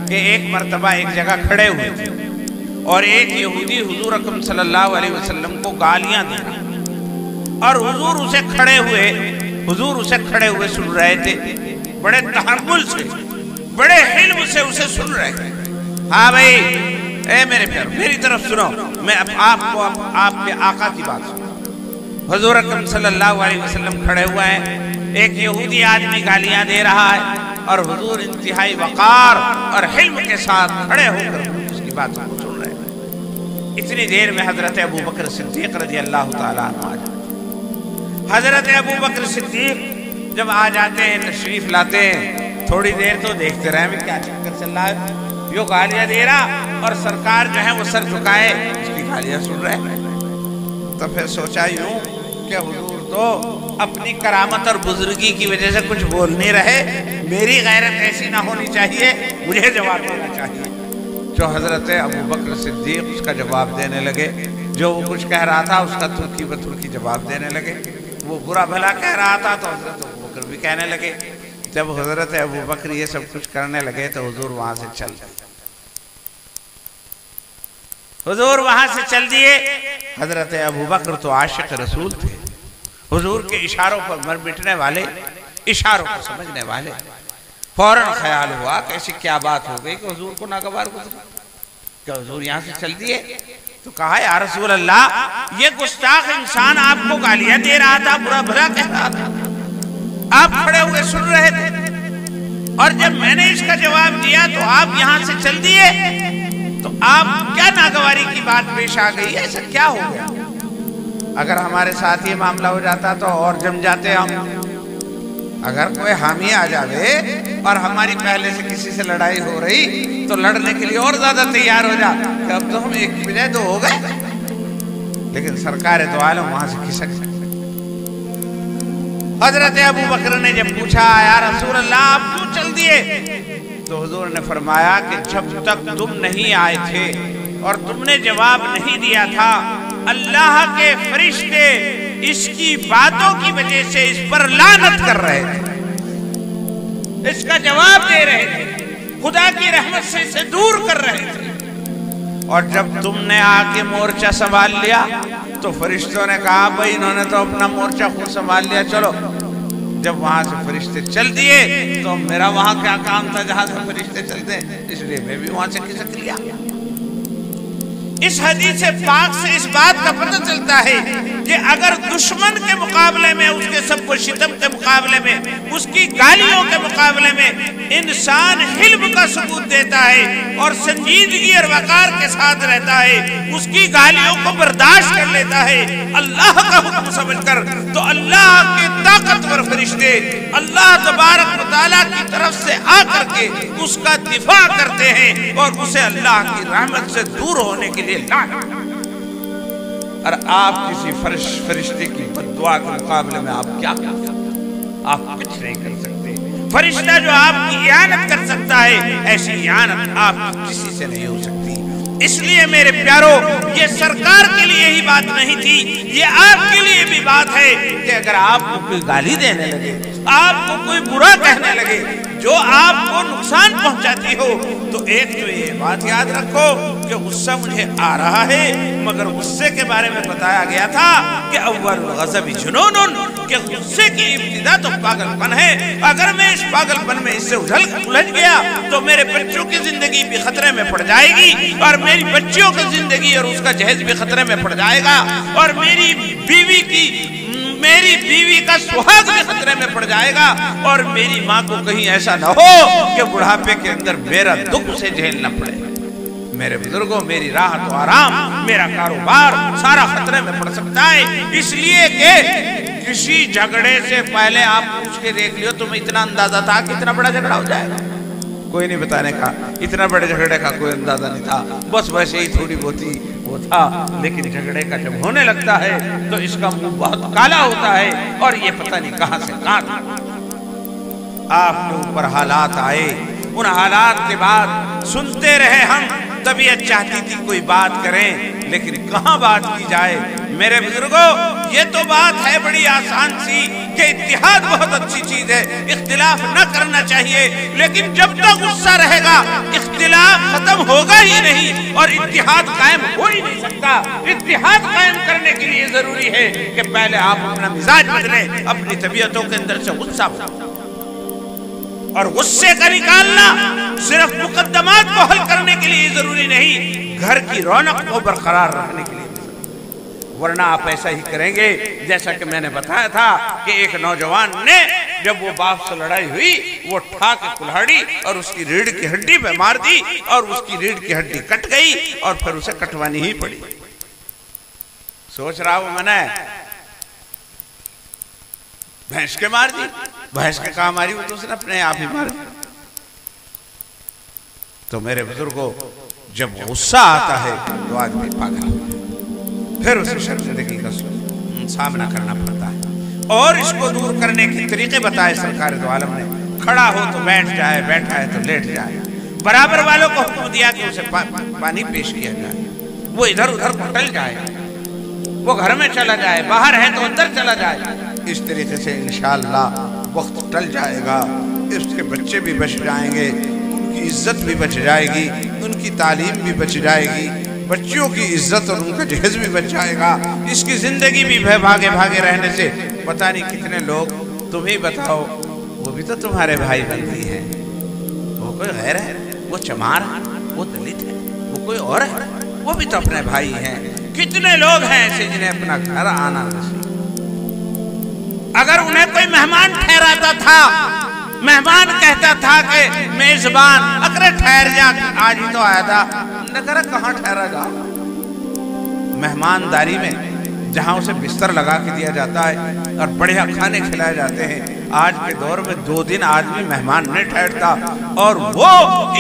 کہ ایک مرتبہ ایک جگہ کھڑے ہوئے تھے، اور ایک یہودی حضور اکرم صلی اللہ علیہ وسلم کو گالیاں دے رہا، اور حضور اسے کھڑے ہوئے سن رہے تھے، بڑے تحمل سے، بڑے حلم سے اسے سن رہے تھے۔ ہاں بھائی، اے میرے پیارو، میری طرف سنو، میں آپ کو آپ کے آقا کی بات سنو۔ حضور اکرم صلی اللہ علیہ وسلم کھڑے ہوئے ہیں، ایک یہودی آدمی گالیاں دے رہا ہے، اور حضور انتہائی وقار اور حلم کے ساتھ کھڑے ہو کر اس کی بات کو سن رہے ہیں۔ اتنی دیر میں حضرت ابو بکر صدیق رضی اللہ تعالیٰ عنہ آ جاتے ہیں۔ حضرت ابو بکر صدیق جب آ جاتے ہیں، تشریف لاتے ہیں، تھوڑی دیر تو دیکھتے رہے میں کیا چکر چل رہا ہے، یہ گالیاں دے رہا، اور سرکار جو ہے وہ سر جھکائے اس کی گالیاں سن رہے ہیں۔ تو پھر سوچا یوں کہ حضور تو اپنی کرامت اور بزرگی کی وجہ سے کچھ بول نہیں رہے، میری غیرت ایسی نہ ہونی چاہیے، مجھے جواب دینا چاہیے۔ جو حضرت ابو بکر صدیق اس کا جواب دینے لگے، جو وہ کچھ کہہ رہا تھا اس کا ترکی بترکی جواب دینے لگے، وہ برا بھلا کہہ رہا تھا تو حضرت ابو بکر بھی کہنے لگے۔ جب حضرت ابو بکر یہ سب کچھ کرنے لگے تو حضور وہاں سے چل دیے، حضور وہاں سے چل دیے۔ حضرت ابو بکر تو عاشق رسول تھے، حضور کے اشاروں پر مر مٹنے والے، اشاروں کو سمجھنے والے۔ فوراً خیال ہوا کہ ایسی کیا بات ہو گئی کہ حضور کو ناگوار گزرا، کہ حضور یہاں سے چل دیے۔ تو کہا یا رسول اللہ، یہ گستاخ انسان آپ کو گالیاں دے رہا تھا، برا بھلا کہہ رہا تھا، آپ کھڑے ہوئے سن رہے تھے، اور جب میں نے اس کا جواب دیا تو آپ یہاں سے چل دیے، تو آپ کیا ناگواری کی بات پیش آ گئی، ایسا کیا ہو گیا؟ اگر ہمارے ساتھ یہ معاملہ ہو جاتا تو اور جم جاتے ہم۔ اگر کوئی حامی آ جاوے اور ہماری پہلے سے کسی سے لڑائی ہو رہی تو لڑنے کے لیے اور زیادہ تیار ہو جا کہ اب تو ہم ایک کی بجائے دو ہو گئے، لیکن سرکار دو عالم وہاں سے کھسک سکتے۔ حضرت ابو بکر نے جب پوچھا یا رسول اللہ آپ کیوں چل دیے، تو حضور نے فرمایا کہ جب تک تم نہیں آئے تھے اور تم نے جواب نہیں دیا تھا، اللہ کے فرشتے اس کی باتوں کی وجہ سے اس پر لعنت کر رہے تھے، اس کا جواب دے رہے تھے، خدا کی رحمت سے اسے دور کر رہے تھے۔ اور جب تم نے آ کے مورچہ سنبھال لیا تو فرشتوں نے کہا بھائی انہوں نے تو اپنا مورچہ خود سنبھال لیا، چلو۔ جب وہاں سے فرشتے چل دیے تو میرا وہاں کیا کام تھا جہاں سے فرشتے چلتے، اس لیے میں بھی وہاں سے کھسک لیا۔ اس حدیث پاک سے اس بات کا پتہ چلتا ہے کہ اگر دشمن کے مقابلے میں، اس کے سب کو شتم کے مقابلے میں، اس کی گالیوں کے مقابلے میں انسان حلم کا ثبوت دیتا ہے اور سنجیدگی اور وقار کے ساتھ رہتا ہے، اس کی گالیوں کو برداشت کر لیتا ہے اللہ کا حکم سمجھ کر، تو اللہ کے طاقتور فرشتے اللہ تبارک و تعالیٰ کی طرف سے آ کر کے اس کا دفاع کرتے ہیں اور اسے اللہ کی رحمت سے دور ہونے کے لیے لاتے۔ اور آپ کسی فرشتے کی بد دعا کے مقابلے میں آپ کیا کر سکتے؟ آپ کچھ نہیں کر سکتے۔ فرشتہ جو آپ کی اعانت کر سکتا ہے، ایسی اعانت آپ کسی سے نہیں ہو سکتی۔ اس لیے میرے پیارو، یہ سرکار کے لیے ہی بات نہیں تھی، یہ آپ کے لیے بھی بات ہے کہ اگر آپ کو کوئی گالی دینے لگے، آپ کو کوئی برا کہنے لگے جو آپ کو نقصان پہنچاتی ہو، تو ایک تو یہ بات یاد رکھو کہ غصہ مجھے آ رہا ہے، مگر غصے کے بارے میں بتایا گیا تھا کہ اول الغضب جنون، کہ غصے کی ابتدا تو پاگل پن ہے۔ اگر میں اس پاگل پن میں اس سے الجھ گیا تو میرے بچوں کی زندگی بھی خطرے میں پڑ جائے گی، اور میری بچیوں کی زندگی اور اس کا جہیز بھی خطرے میں پڑ جائے گا، اور میری بیوی کا سہاگ بھی خطرے میں پڑ جائے گا، اور میری ماں کو کہیں ایسا نہ ہو کہ بڑھاپے کے اندر میرا دکھ اسے جھیلنا پڑے۔ میرے بزرگوں، میری راحت و آرام، میرا کاروبار سارا خطرے میں پڑ سکتا ہے۔ اس لیے کہ کسی جھگڑے سے پہلے آپ پوچھ کے دیکھ لیو تمہیں اتنا اندازہ تھا کہ اتنا بڑا جھگڑا ہو جائے گا؟ کوئی نہیں بتانے کا، اتنا بڑے جھگڑے کا کوئی اندازہ نہیں تھا، بس ویسے ہی تھوڑی بہت وہ تھا۔ لیکن جھگڑے کا جب ہونے لگتا ہے تو اس کا منہ بہت کالا ہوتا ہے، اور یہ پتہ نہیں کہاں سے کہاں آپ کے اوپر حالات آئے۔ ان حالات کے بعد سنتے رہے ہم، طبیعت چاہتی تھی کوئی بات کریں، لیکن کہاں بات کی جائے؟ میرے بزرگوں، یہ تو بات ہے بڑی آسان سی کہ اتحاد بہت اچھی چیز ہے، اختلاف نہ کرنا چاہیے، لیکن جب تک غصہ رہے گا اختلاف ختم ہوگا ہی نہیں اور اتحاد قائم ہو ہی نہیں سکتا۔ اتحاد قائم کرنے کے لیے ضروری ہے کہ پہلے آپ اپنا مزاج بدلیں، اپنی طبیعتوں کے اندر سے غصہ بدلیں، اور غصے کا نکالنا صرف مقدمات کو حل کرنے کے لیے ضروری نہیں، گھر کی رونق کو برقرار رکھنے کے لیے، ورنہ آپ ایسا ہی کریں گے جیسا کہ میں نے بتایا تھا کہ ایک نوجوان نے جب وہ باپ سے لڑائی ہوئی، وہ اٹھا کے کلہاڑی اور اس کی ریڑھ کی ہڈی پہ مار دی، اور اس کی ریڑھ کی ہڈی کٹ گئی اور پھر اسے کٹوانی ہی پڑی۔ سوچ رہا وہ منع ہے، بھینس کے مار دی، بھینس کے کہاں ماری، وہ تو اس نے اپنے آپ ہی مار دی۔ تو میرے بزرگوں، جب غصہ آتا ہے تو آدمی پاگل ہوتا ہے، پھر اسے شرمندگی کا سامنا کرنا پڑتا ہے، اور اس کو دور کرنے کے طریقے بتائے سرکار دو عالم نے۔ کھڑا ہو تو بیٹھ جائے، بیٹھا ہے تو لیٹ جائے، برابر والوں کو حکم دیا کہ اسے پانی پیش کیا جائے، وہ ادھر ادھر کو ٹل جائے، وہ گھر میں چلا جائے، باہر ہے تو اندر چلا جائے۔ اس طریقے سے انشاءاللہ وقت ٹل جائے گا، اس کے بچے بھی بچ جائیں گے، ان کی عزت بھی بچ جائے گی، ان کی تعلیم بھی بچ جائے گی، بچیوں کی عزت اور ان کا جہیز بھی بچ جائے گا، اس کی زندگی بھی بھاگے بھاگے رہنے سے پتہ نہیں کتنے لوگ، تم ہی بتاؤ، وہ بھی تو تمہارے بھائی بندی ہیں، وہ کوئی غیر ہے، وہ چمار ہے، وہ دلت ہے، وہ کوئی اور ہے، وہ بھی تو اپنے بھائی ہیں۔ کتنے لوگ ہیں ایسے جنہیں اپنا گھر آنا نصیب، اگر انہیں کوئی مہمان ٹھہراتا تھا، مہمان کہتا تھا کہ میزبان اگر ٹھہر جا، آج ہی تو آیا تھا، نے کہا کہاں ٹھہرا جا؟ مہمانداری میں جہاں اسے بستر لگا کے دیا جاتا ہے اور بڑھیا کھانے کھلائے جاتے ہیں، آج کے دور میں 2 دن آدمی مہمان نہیں ٹھہرتا، اور وہ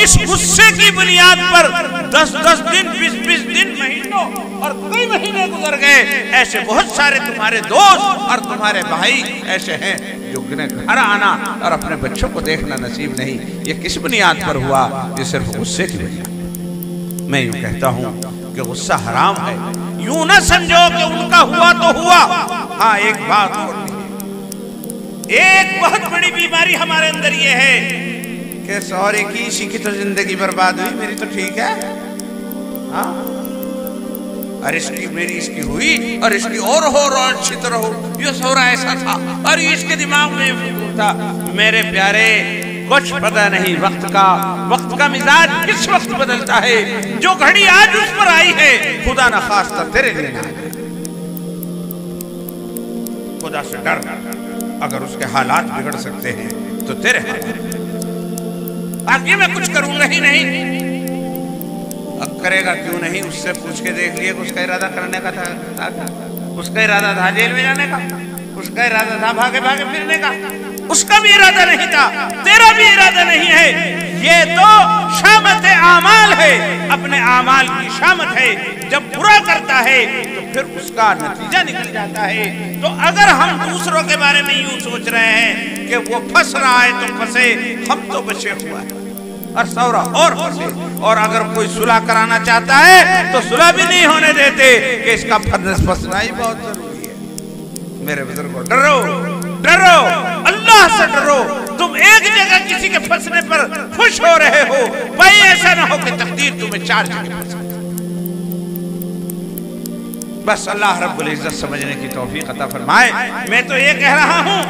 اس غصے کی بنیاد پر 10 دن 20 دن مہینوں اور کئی مہینے گزر گئے۔ ایسے بہت سارے تمہارے دوست اور تمہارے بھائی ایسے ہیں جو گھر آنا اور اپنے بچوں کو دیکھنا نصیب نہیں۔ یہ کس بنیاد پر ہوا؟ یہ صرف غصے کی بنیاد۔ میں یوں کہتا ہوں کہ غصہ حرام ہے، یوں نہ سمجھو کہ ان کا ہوا تو ہوا۔ ہاں ایک بات اور نہیں، ایک بہت بڑی بیماری ہمارے اندر یہ ہے کہ سورے کی اسی کی تو زندگی برباد ہوئی، میری تو ٹھیک ہے، ہاں، اور اس کی میری اس کی ہوئی، اور اس کی اور ہو رہا اچھی طرح ہو، یہ سورا ایسا تھا، اور اس کے دماغ میں فکر تھا۔ میرے پیارے، کچھ پتہ نہیں وقت کا مزاج کس وقت بدلتا ہے۔ جو گھڑی آج اس پر آئی ہے، خدا نہ خواستہ تیرے لیے نہ آئے۔ خدا سے ڈر، اگر اس کے حالات بگڑ سکتے ہیں تو تیرے حالات، آگے میں کچھ کروں گا ہی نہیں۔ اب کرے گا کیوں نہیں، اس سے پوچھ کے دیکھ لیے کہ اس کا ارادہ کرنے کا تھا، اس کا ارادہ تھا جیل میں جانے کا، اس کا ارادہ تھا بھاگے بھاگے پھرنے کا، اس کا بھی ارادہ نہیں تھا، تیرا بھی ارادہ نہیں ہے۔ یہ تو شامت اعمال ہے، اپنے اعمال کی شامت ہے۔ جب برا کرتا ہے تو پھر اس کا نتیجہ نکل جاتا ہے۔ تو اگر ہم دوسروں کے بارے میں یوں سوچ رہے ہیں کہ وہ پھنس رہا ہے تو پھنسے، ہم تو بچے ہوا ہے اور سورا اور پھنسے۔ اور اگر کوئی صلح کرانا چاہتا ہے تو صلح بھی نہیں ہونے دیتے کہ اس کا پھنسنا ہی بہت ضروری ہے۔ میرے بزرگوں، ڈرو ڈرو، اللہ سے ڈرو۔ تم ایک جگہ کسی کے پھنسنے پر خوش ہو رہے ہو، بھائی ایسا نہ ہو کہ تقدیر تمہیں 4 جگہ پھنسے۔ بس اللہ رب العزت سمجھنے کی توفیق عطا فرمائے۔ میں تو یہ کہہ رہا ہوں،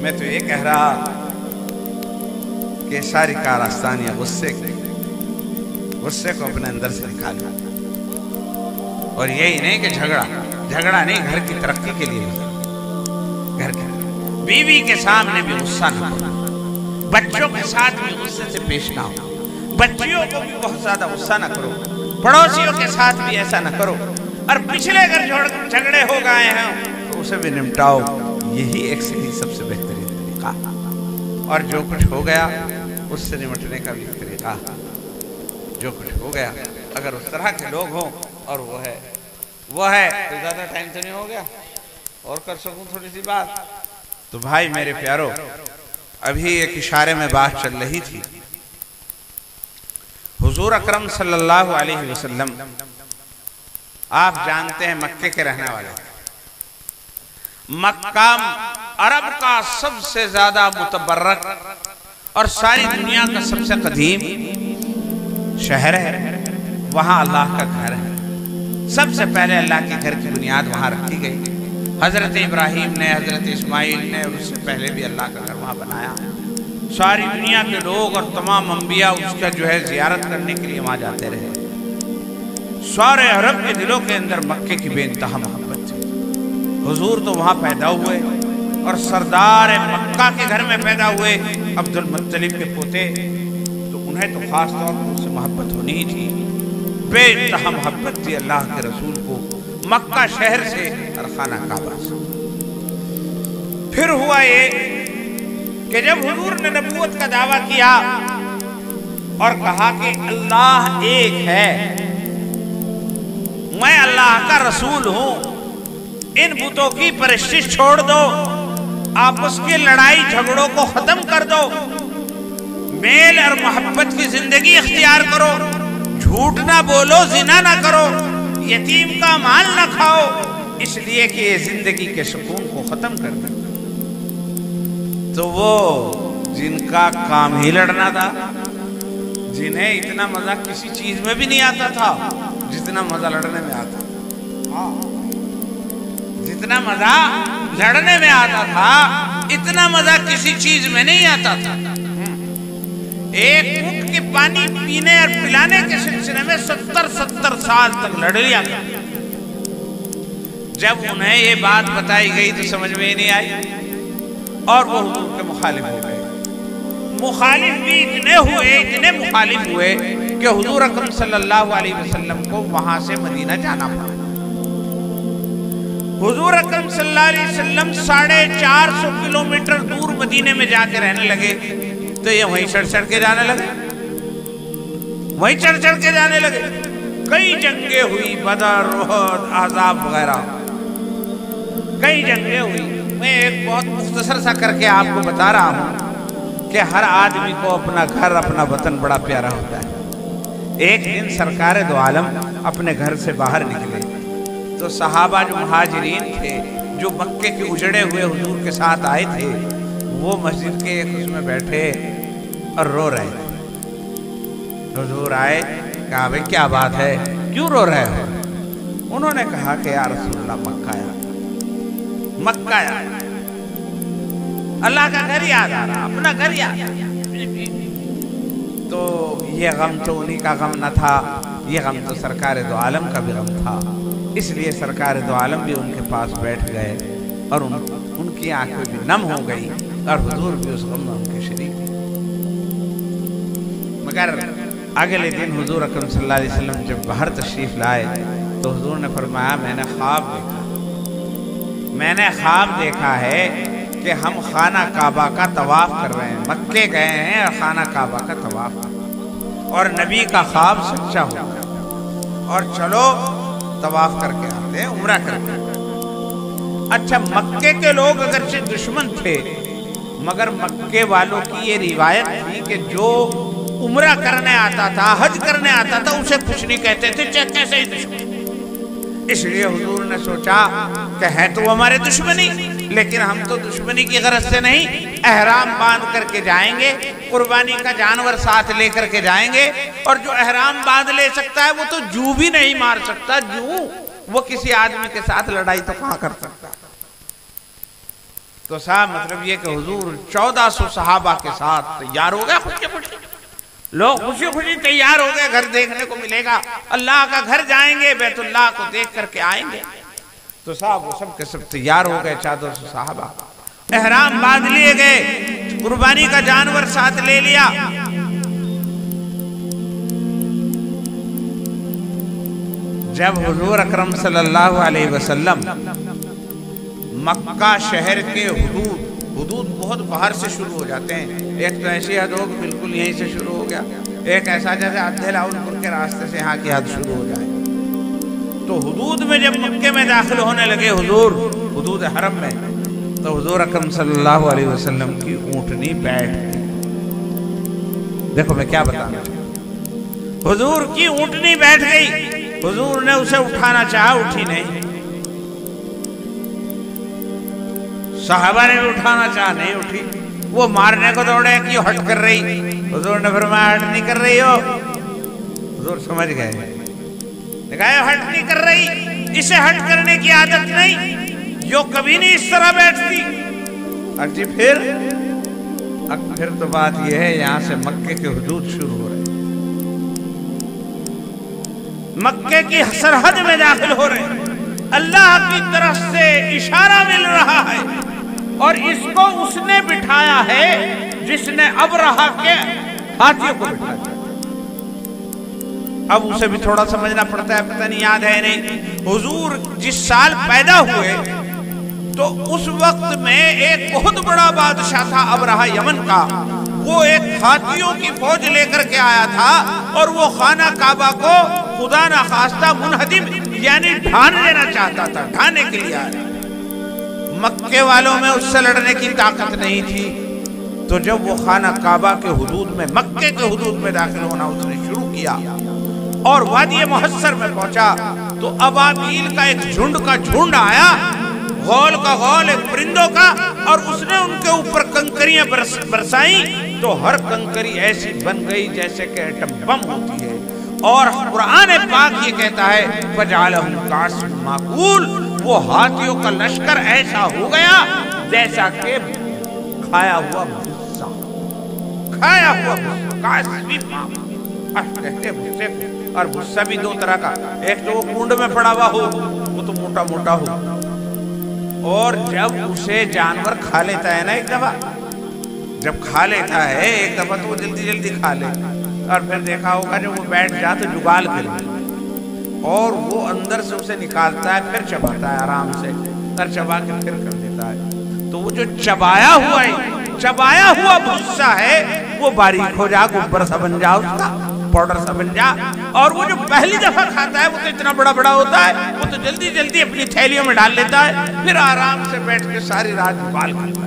میں تو یہ کہہ رہا کہ ساری کارستانیاں غصے کو اپنے اندر سے نکالو، اور یہی نہیں کہ جھگڑا نہیں، گھر کی ترقی کے لیے، گھر کے بیوی کے سامنے بھی غصہ نہ کرو، بچوں کے ساتھ بھی غصے سے پیش نہ ہو، بچیوں کو بھی بہت زیادہ غصہ نہ کرو، پڑوسیوں کے ساتھ بھی ایسا نہ کرو، اور پچھلے اگر جھگڑے ہو گئے ہیں تو اسے بھی نمٹاؤ۔ یہی ایک صحیح سب سے بہترین طریقہ، اور جو کچھ ہو گیا اس سے نمٹنے کا بھی طریقہ، جو کچھ ہو گیا اگر اس طرح کے لوگ ہوں اور وہ ہے تو زیادہ ٹائم تو نہیں ہو گیا اور کر سکوں تھوڑی سی بات۔ تو بھائی میرے پیارو، ابھی ایک اشارے میں بات چل رہی تھی، حضور اکرم صلی اللہ علیہ وسلم آپ جانتے ہیں مکے کے رہنے والے، مکہ عرب کا سب سے زیادہ متبرک اور ساری دنیا کا سب سے قدیم شہر ہے، وہاں اللہ کا گھر ہے۔ سب سے پہلے اللہ کے گھر کی بنیاد وہاں رکھی گئی، حضرت ابراہیم نے، حضرت اسماعیل نے، اور اس سے پہلے بھی اللہ کا گھر وہاں بنایا۔ ساری دنیا کے لوگ اور تمام انبیاء اس کا جو ہے زیارت کرنے کے لیے وہاں جاتے رہے۔ سارے عرب کے دلوں کے اندر مکے کی بے انتہا محبت تھی۔ حضور تو وہاں پیدا ہوئے اور سردار مکہ کے گھر میں پیدا ہوئے، عبد المطلب کے پوتے، تو انہیں تو خاص طور پر اس سے محبت ہونی ہی تھی، بے انتہا محبت تھی اللہ کے رسول کو مکہ شہر سے اور خانہ کعبہ سے۔ پھر ہوا یہ کہ جب حضور نے نبوت کا دعویٰ کیا اور کہا کہ اللہ ایک ہے، میں اللہ کا رسول ہوں، ان بتوں کی پرستش چھوڑ دو، آپس کی لڑائی جھگڑوں کو ختم کر دو، میل اور محبت کی زندگی اختیار کرو، جھوٹ نہ بولو، زنا نہ کرو، یتیم کا مال نہ کھاؤ، اس لیے کہ یہ زندگی کے سکون کو ختم کر دیں۔ تو وہ جن کا کام ہی لڑنا تھا، جنہیں اتنا مزہ کسی چیز میں بھی نہیں آتا تھا جتنا مزہ لڑنے میں آتا تھا، جتنا مزہ لڑنے میں آتا تھا اتنا مزہ کسی چیز میں نہیں آتا تھا۔ ایک اونٹ کے پانی پینے اور پلانے کے سلسلے میں 70 سال تک لڑ لیا تھا۔ جب انہیں یہ بات بتائی گئی تو سمجھ میں ہی نہیں آئی اور وہ حضور کے مخالف ہو گئے۔ مخالف بھی اتنے مخالف ہوئے کہ حضور اکرم صلی اللہ علیہ وسلم کو وہاں سے مدینہ جانا پڑا۔ حضور اکرم صلی اللہ علیہ وسلم 450 کلومیٹر دور مدینے میں جا کے رہنے لگے، تو یہ وہیں چڑھ کے جانے لگے، وہیں چڑھ کے جانے لگے۔ کئی جنگیں ہوئی، بدر، احد، احزاب وغیرہ، کئی جنگیں ہوئی۔ میں ایک بہت مختصر سا کر کے آپ کو بتا رہا ہوں کہ ہر آدمی کو اپنا گھر، اپنا وطن بڑا پیارا ہوتا ہے۔ ایک دن سرکار دو عالم اپنے گھر سے باہر نکلے تو صحابہ جو مہاجرین تھے جو مکے کے اجڑے ہوئے حضور کے ساتھ آئے تھے وہ مسجد کے ایک اس میں بیٹھے اور رو رہے تھے۔ حضور آئے، کہا بھئی کیا بات ہے، کیوں رو رہے ہو؟ انہوں نے کہا کہ یا رسول اللہ مکہ یا اللہ کا گھر یاد آ رہا، اپنا گھر یاد آ رہا۔ تو یہ غم تو انہی کا غم نہ تھا، یہ غم تو سرکار دو عالم کا بھی غم تھا، اس لیے سرکار دو عالم بھی ان کے پاس بیٹھ گئے اور ان کی آنکھیں بھی نم ہو گئی اور حضور بھی اس غم میں ان کے شریک تھے۔ مگر اگلے دن حضور اکرم صلی اللہ علیہ وسلم جب باہر تشریف لائے تو حضور نے فرمایا میں نے خواب دیکھا ہے کہ ہم خانہ کعبہ کا طواف کر رہے ہیں، مکے گئے ہیں اور خانہ کعبہ کا طواف کر رہے ہیں، اور نبی کا خواب سچا ہو اور چلو طواف کر کے آتے ہیں، عمرہ کر کے۔ اچھا، مکے کے لوگ اگرچہ دشمن تھے مگر مکے والوں کی یہ روایت تھی کہ جو عمرہ کرنے آتا تھا، حج کرنے آتا تھا، اسے کچھ نہیں کہتے تھے، چاہے کیسے ہی دشمن۔ اس لیے حضور نے سوچا کہ ہے تو ہمارے دشمنی، لیکن ہم تو دشمنی کی غرض سے نہیں، احرام باندھ کر کے جائیں گے، قربانی کا جانور ساتھ لے کر کے جائیں گے، اور جو احرام باندھ لے سکتا ہے وہ تو جو بھی نہیں مار سکتا، جو وہ کسی آدمی کے ساتھ لڑائی تو کہاں کر سکتا۔ تو صاحب مطلب یہ کہ حضور 1400 صحابہ کے ساتھ تیار ہو گیا، خوشی خوشی لوگ خوشی خوشی تیار ہو گئے، گھر دیکھنے کو ملے گا، اللہ کا گھر جائیں گے، بیت اللہ کو دیکھ کر کے آئیں گے۔ تو صاحب وہ سب کے سب تیار ہو گئے، 1400 صحابہ، احرام باندھ لیے گئے، قربانی کا جانور ساتھ لے لیا۔ جب حضور اکرم صلی اللہ علیہ وسلم مکہ شہر کے حدود بہت باہر سے شروع ہو جاتے ہیں، ایک تو ایسی حد ہو کہ بالکل یہیں سے شروع ہو گیا، ایک ایسا جیسے عدھے لاؤنپور کے راستے سے یہاں کی حد شروع ہو جائے۔ تو حدود میں جب مکے میں داخل ہونے لگے حضور، حدود حرم میں، تو حضور اکرم صلی اللہ علیہ وسلم کی اونٹنی بیٹھ گئی۔ دیکھو میں کیا بتانا چاہتا، حضور کی اونٹنی بیٹھ گئی، حضور نے اسے اٹھانا چاہا، اٹھی نہیں، صحابہ نے بھی اٹھانا چاہا، نہیں اٹھی، وہ مارنے کو دوڑے کہ ہٹ کر رہی، حضور نے فرمایا ہٹ نہیں کر رہی ہو، حضور سمجھ گئے، کہا ہٹ نہیں کر رہی، اسے ہٹ کرنے کی عادت نہیں، جو کبھی نہیں اس طرح بیٹھتی۔ اچھی پھر تو بات یہ ہے یہاں سے مکے کے حدود شروع ہو رہے ہیں، مکے کی سرحد میں داخل ہو رہے ہیں، اللہ کی طرف سے اشارہ مل رہا ہے، اور اس کو اس نے بٹھایا ہے جس نے ابرہہ کے ہاتھیوں کو بٹھایا۔ اب اسے بھی تھوڑا سمجھنا پڑتا ہے، پتہ نہیں یاد ہے نہیں، حضور جس سال پیدا ہوئے تو اس وقت میں ایک بہت بڑا بادشاہ تھا ابرہہ یمن کا، وہ ایک ہاتھیوں کی فوج لے کر کے آیا تھا، اور وہ خانہ کعبہ کو خدا نخواستہ منہدم یعنی ڈھان لینا چاہتا تھا، ڈھانے کے لیے آیا۔ مکے والوں میں اس سے لڑنے کی طاقت نہیں تھی، تو جب وہ خانہ کعبہ کے حدود میں، مکے کے حدود میں داخل ہونا اس نے شروع کیا اور وادی محصر میں پہنچا تو ابابیل کا ایک جھنڈ آیا، غول کا غول، ایک پرندوں کا، اور اس نے ان کے اوپر کنکریاں برسائیں تو ہر کنکری ایسی بن گئی جیسے کہ ایٹم بم ہوتی ہے، اور قرآن پاک یہ کہتا ہے فَجَعَلَهُمْ كَعَصْفٍ مَّأْكُولٍ، وہ ہاتھیوں کا لشکر ایسا ہو گیا جیسا کہ کھایا ہوا بھوسا، کعصف مأکول، اور بھوسا بھی دو طرح کا، ایک تو وہ کنڈ میں پڑا ہوا ہو، وہ تو موٹا موٹا ہو، اور جب اسے جانور کھا لیتا ہے نا ایک دفعہ، جب کھا لیتا ہے ایک دفعہ تو وہ جلدی جلدی کھا لے، اور پھر دیکھا ہوگا جب وہ بیٹھ جاتا جگال کے لیے، اور وہ اندر سے اسے نکالتا ہے، پھر چباتا ہے آرام سے، اور چبا کے پھر کر دیتا ہے، تو وہ جو چبایا ہوا بھوسا ہے وہ باریک ہو جا، گبر سا بن جا، اس کا پاؤڈر سا بن جا، اور وہ جو پہلی دفعہ کھاتا ہے وہ تو اتنا بڑا بڑا ہوتا ہے، وہ تو جلدی جلدی اپنی تھیلیوں میں ڈال لیتا ہے، پھر آرام سے بیٹھ کے ساری رات جگال کھاتا ہے۔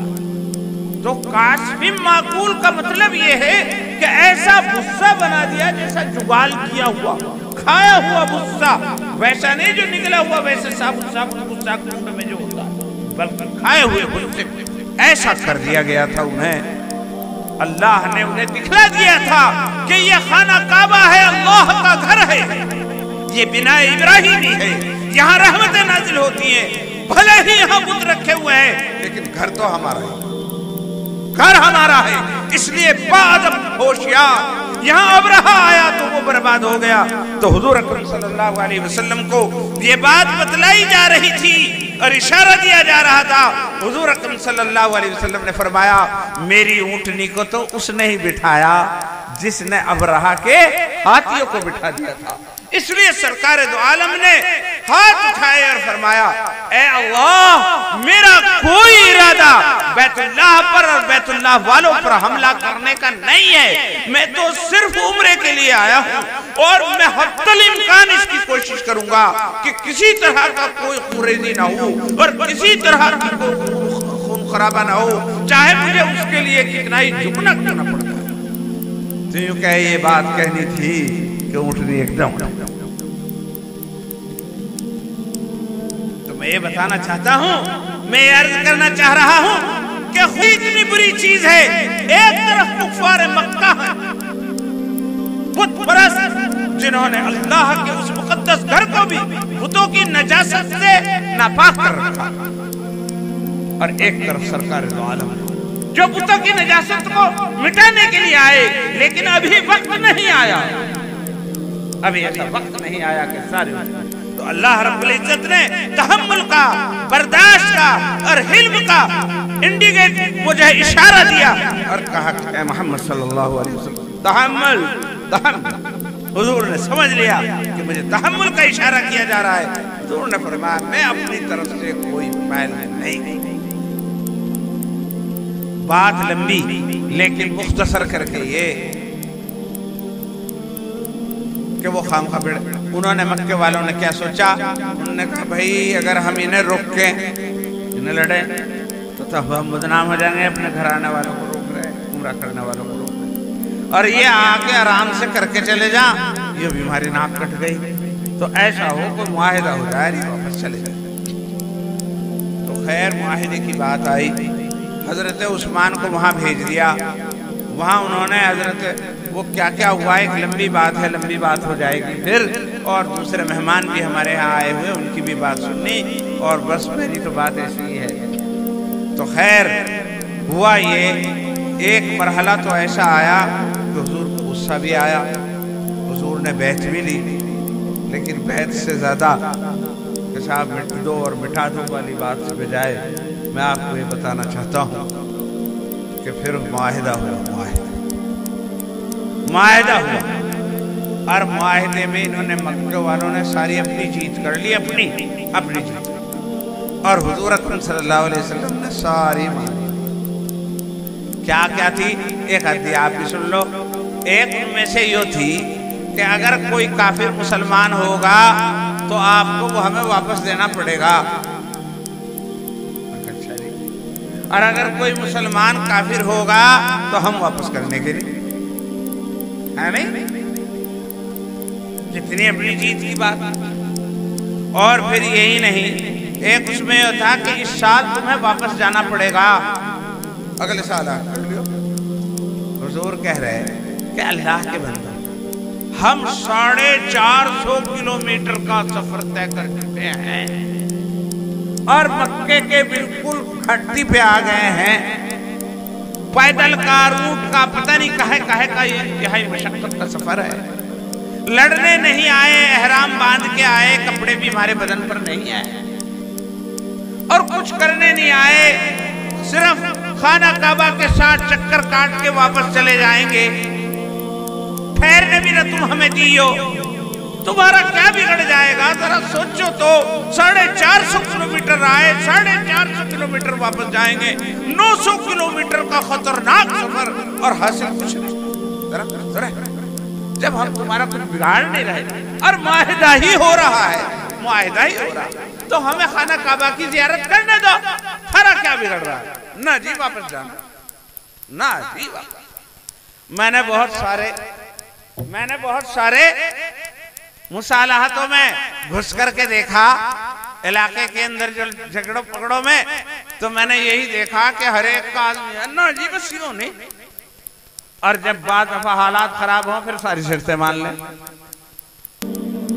تو کعصف مأکول کا مطلب یہ ہے کہ ایسا بھسا بنا دیا جیسا جگال کیا ہوا، کھایا ہوا بھسا، ویسا نہیں جو نکلا ہوا ویسے ثابت بھسا کنڈ میں جو ہوتا، بلکہ کھائے ہوئے بھسے ایسا کر دیا گیا تھا انہیں۔ اللہ نے انہیں دکھلا دیا تھا کہ یہ خانہ کعبہ ہے، اللہ کا گھر ہے، یہ بنا ابراہیمی ہے، یہاں رحمتیں نازل ہوتی ہیں، بھلے ہی یہاں بت رکھے ہوئے ہیں لیکن گھر تو ہمارا ہے، گھر ہمارا ہے۔ اس لیے بعد ہوشیار، یہاں ابرہہ آیا تو وہ برباد ہو گیا۔ تو حضور اکرم صلی اللہ علیہ وسلم کو یہ بات بتلائی جا رہی تھی اور اشارہ دیا جا رہا تھا۔ حضور اکرم صلی اللہ علیہ وسلم نے فرمایا میری اونٹنی کو تو اس نے ہی بٹھایا جس نے ابرہہ کے ہاتھیوں کو بٹھا دیا تھا۔ اس لیے سرکار دو عالم نے ہاتھ اٹھائے اور فرمایا اے اللہ میرا کوئی ارادہ بیت اللہ پر اور بیت اللہ والوں پر حملہ کرنے کا نہیں ہے، میں تو صرف عمرے کے لیے آیا ہوں اور میں حتی الامکان اس کی کوشش کروں گا کہ کسی طرح کا کوئی خونریزی نہ ہو اور کسی طرح کی خون خرابہ نہ ہو، چاہے مجھے اس کے لیے کتنا ہی جھکنا کرنا پڑتا ہے۔ تو یوں کہ یہ بات کہنی تھی کہ اونٹنی ایک دم۔ تو میں یہ بتانا چاہتا ہوں، میں یہ عرض کرنا چاہ رہا ہوں کہ خود اتنی بری چیز ہے، ایک طرف کفار مکہ ہیں، بت پرست جنہوں نے اللہ کے اس مقدس گھر کو بھی بتوں کی نجاست سے ناپاک کر رکھا، اور ایک طرف سرکار دو عالم جو بتوں کی نجاست کو مٹانے کے لیے آئے، لیکن ابھی وقت نہیں آیا، ابھی ایسا وقت نہیں آیا کہ سارے۔ تو اللہ رب العزت نے تحمل کا، برداشت کا اور حلم کا انڈیگیٹ مجھے اشارہ دیا اور کہا کہ اے محمد صلی اللہ علیہ وسلم تحمل۔ حضور نے سمجھ لیا کہ مجھے تحمل کا اشارہ کیا جا رہا ہے۔ حضور نے فرمایا میں اپنی طرف سے کوئی فعل نہیں۔ بات لمبی لیکن مختصر کر کے یہ کہ وہ خامخواہ بڑھ، انہوں نے مکے والوں نے کیا سوچا، انہوں نے کہا بھائی اگر ہم انہیں روک کے انہیں لڑیں تو ہم بدنام ہو جائیں گے، اپنے گھر آنے والوں کو روک رہے ہیں، عمرہ کرنے والوں کو روک رہے ہیں، اور یہ آگے آرام سے کر کے چلے جا، یہ بیماری ناک کٹ گئی تو ایسا ہو کوئی معاہدہ ہو جائے نہیں واپس چلے جائے۔ تو خیر معاہدے کی بات آئی، حضرت عثمان کو وہاں بھیج دیا، وہاں انہوں نے حضرت وہ کیا کیا ہوا، ایک لمبی بات ہے، لمبی بات ہو جائے گی پھر، اور دوسرے مہمان بھی ہمارے ہاں آئے ہوئے ان کی بھی بات سننی، اور بس میری تو بات ایسی ہی ہے۔ تو خیر ہوا یہ ایک مرحلہ تو ایسا آیا کہ حضور کو غصہ بھی آیا، حضور نے بیعت بھی لی، لیکن بیعت سے زیادہ کہ صاحب مٹ دو اور مٹا دو والی بات سے بجائے میں آپ کو یہ بتانا چاہتا ہوں کہ پھر معاہدہ ہوا، معاہدہ ہوا، اور معاہدے میں انہوں نے مکہ والوں نے ساری اپنی جیت کر لی، اپنی جیت، اور حضور اکرم صلی اللہ علیہ وسلم نے ساری مانی۔ کیا تھی؟ ایک حدیث آپ بھی سن لو، ایک ان میں سے یہ تھی کہ اگر کوئی کافر مسلمان ہوگا تو آپ کو وہ ہمیں واپس دینا پڑے گا، اور اگر کوئی مسلمان کافر ہوگا تو ہم واپس کرنے کے لیے ہے نہیں، جتنی اپنی جیت کی بات۔ اور پھر یہی نہیں، ایک اس میں یہ تھا کہ اس سال تمہیں واپس جانا پڑے گا، اگلے سال کر لیو۔ حضور کہہ رہے کہ اللہ کے بندے ہم 450 کلومیٹر کا سفر طے کر چکے ہیں اور مکے کے بالکل گھٹی پہ آ گئے ہیں، پیدل کا روٹ کا پتہ نہیں کہے کا یہ انتہائی مشقت کا سفر ہے، لڑنے نہیں آئے، احرام باندھ کے آئے، کپڑے بھی ہمارے بدن پر نہیں آئے اور کچھ کرنے نہیں آئے، صرف خانہ کعبہ کے ساتھ چکر کاٹ کے واپس چلے جائیں گے، ٹھہرنے بھی نہ تم ہمیں دیو، تمہارا کیا بگڑ جائے گا؟ ذرا سوچو تو، 450 کلومیٹر آئے، 450 کلومیٹر واپس جائیں گے، 900 کلومیٹر کا خطرناک سفر اور حاصل کچھ نہیں۔ ذرا جب ہم تمہارا کچھ بگاڑ نہیں رہے اور معاہدہ ہی ہو رہا ہے، معاہدہ ہی ہو رہا ہے، تو ہمیں خانہ کعبہ کی زیارت کرنے دو، تھرا کیا بگڑ رہا ہے؟ نہ جی واپس جانا، نہ جی واپس۔ میں نے بہت سارے مصالحتوں میں گھس کر کے دیکھا علاقے کے اندر جو جھگڑوں پکڑوں میں، تو میں نے یہی دیکھا کہ ہر ایک کا آدمی ہے نا جی بس یوں نہیں، اور جب بعض دفعہ حالات خراب ہوں پھر ساری شرطیں مان لیں،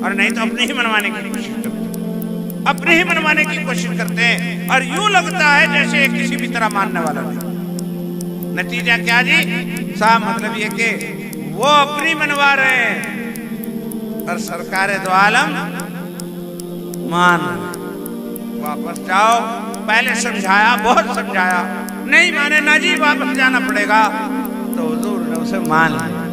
اور نہیں تو اپنی ہی منوانے کی کوشش کرتے ہیں، اپنی ہی منوانے کی کوشش کرتے ہیں، اور یوں لگتا ہے جیسے کسی بھی طرح ماننے والا نہیں۔ نتیجہ کیا جی صاحب؟ مطلب یہ کہ وہ اپنی منوا رہے ہیں اور سرکار دو عالم مان رہے ہیں۔ واپس جاؤ، پہلے سمجھایا، بہت سمجھایا، نہیں مانے نا جی واپس جانا پڑے گا، تو حضور نے اسے مان لیا۔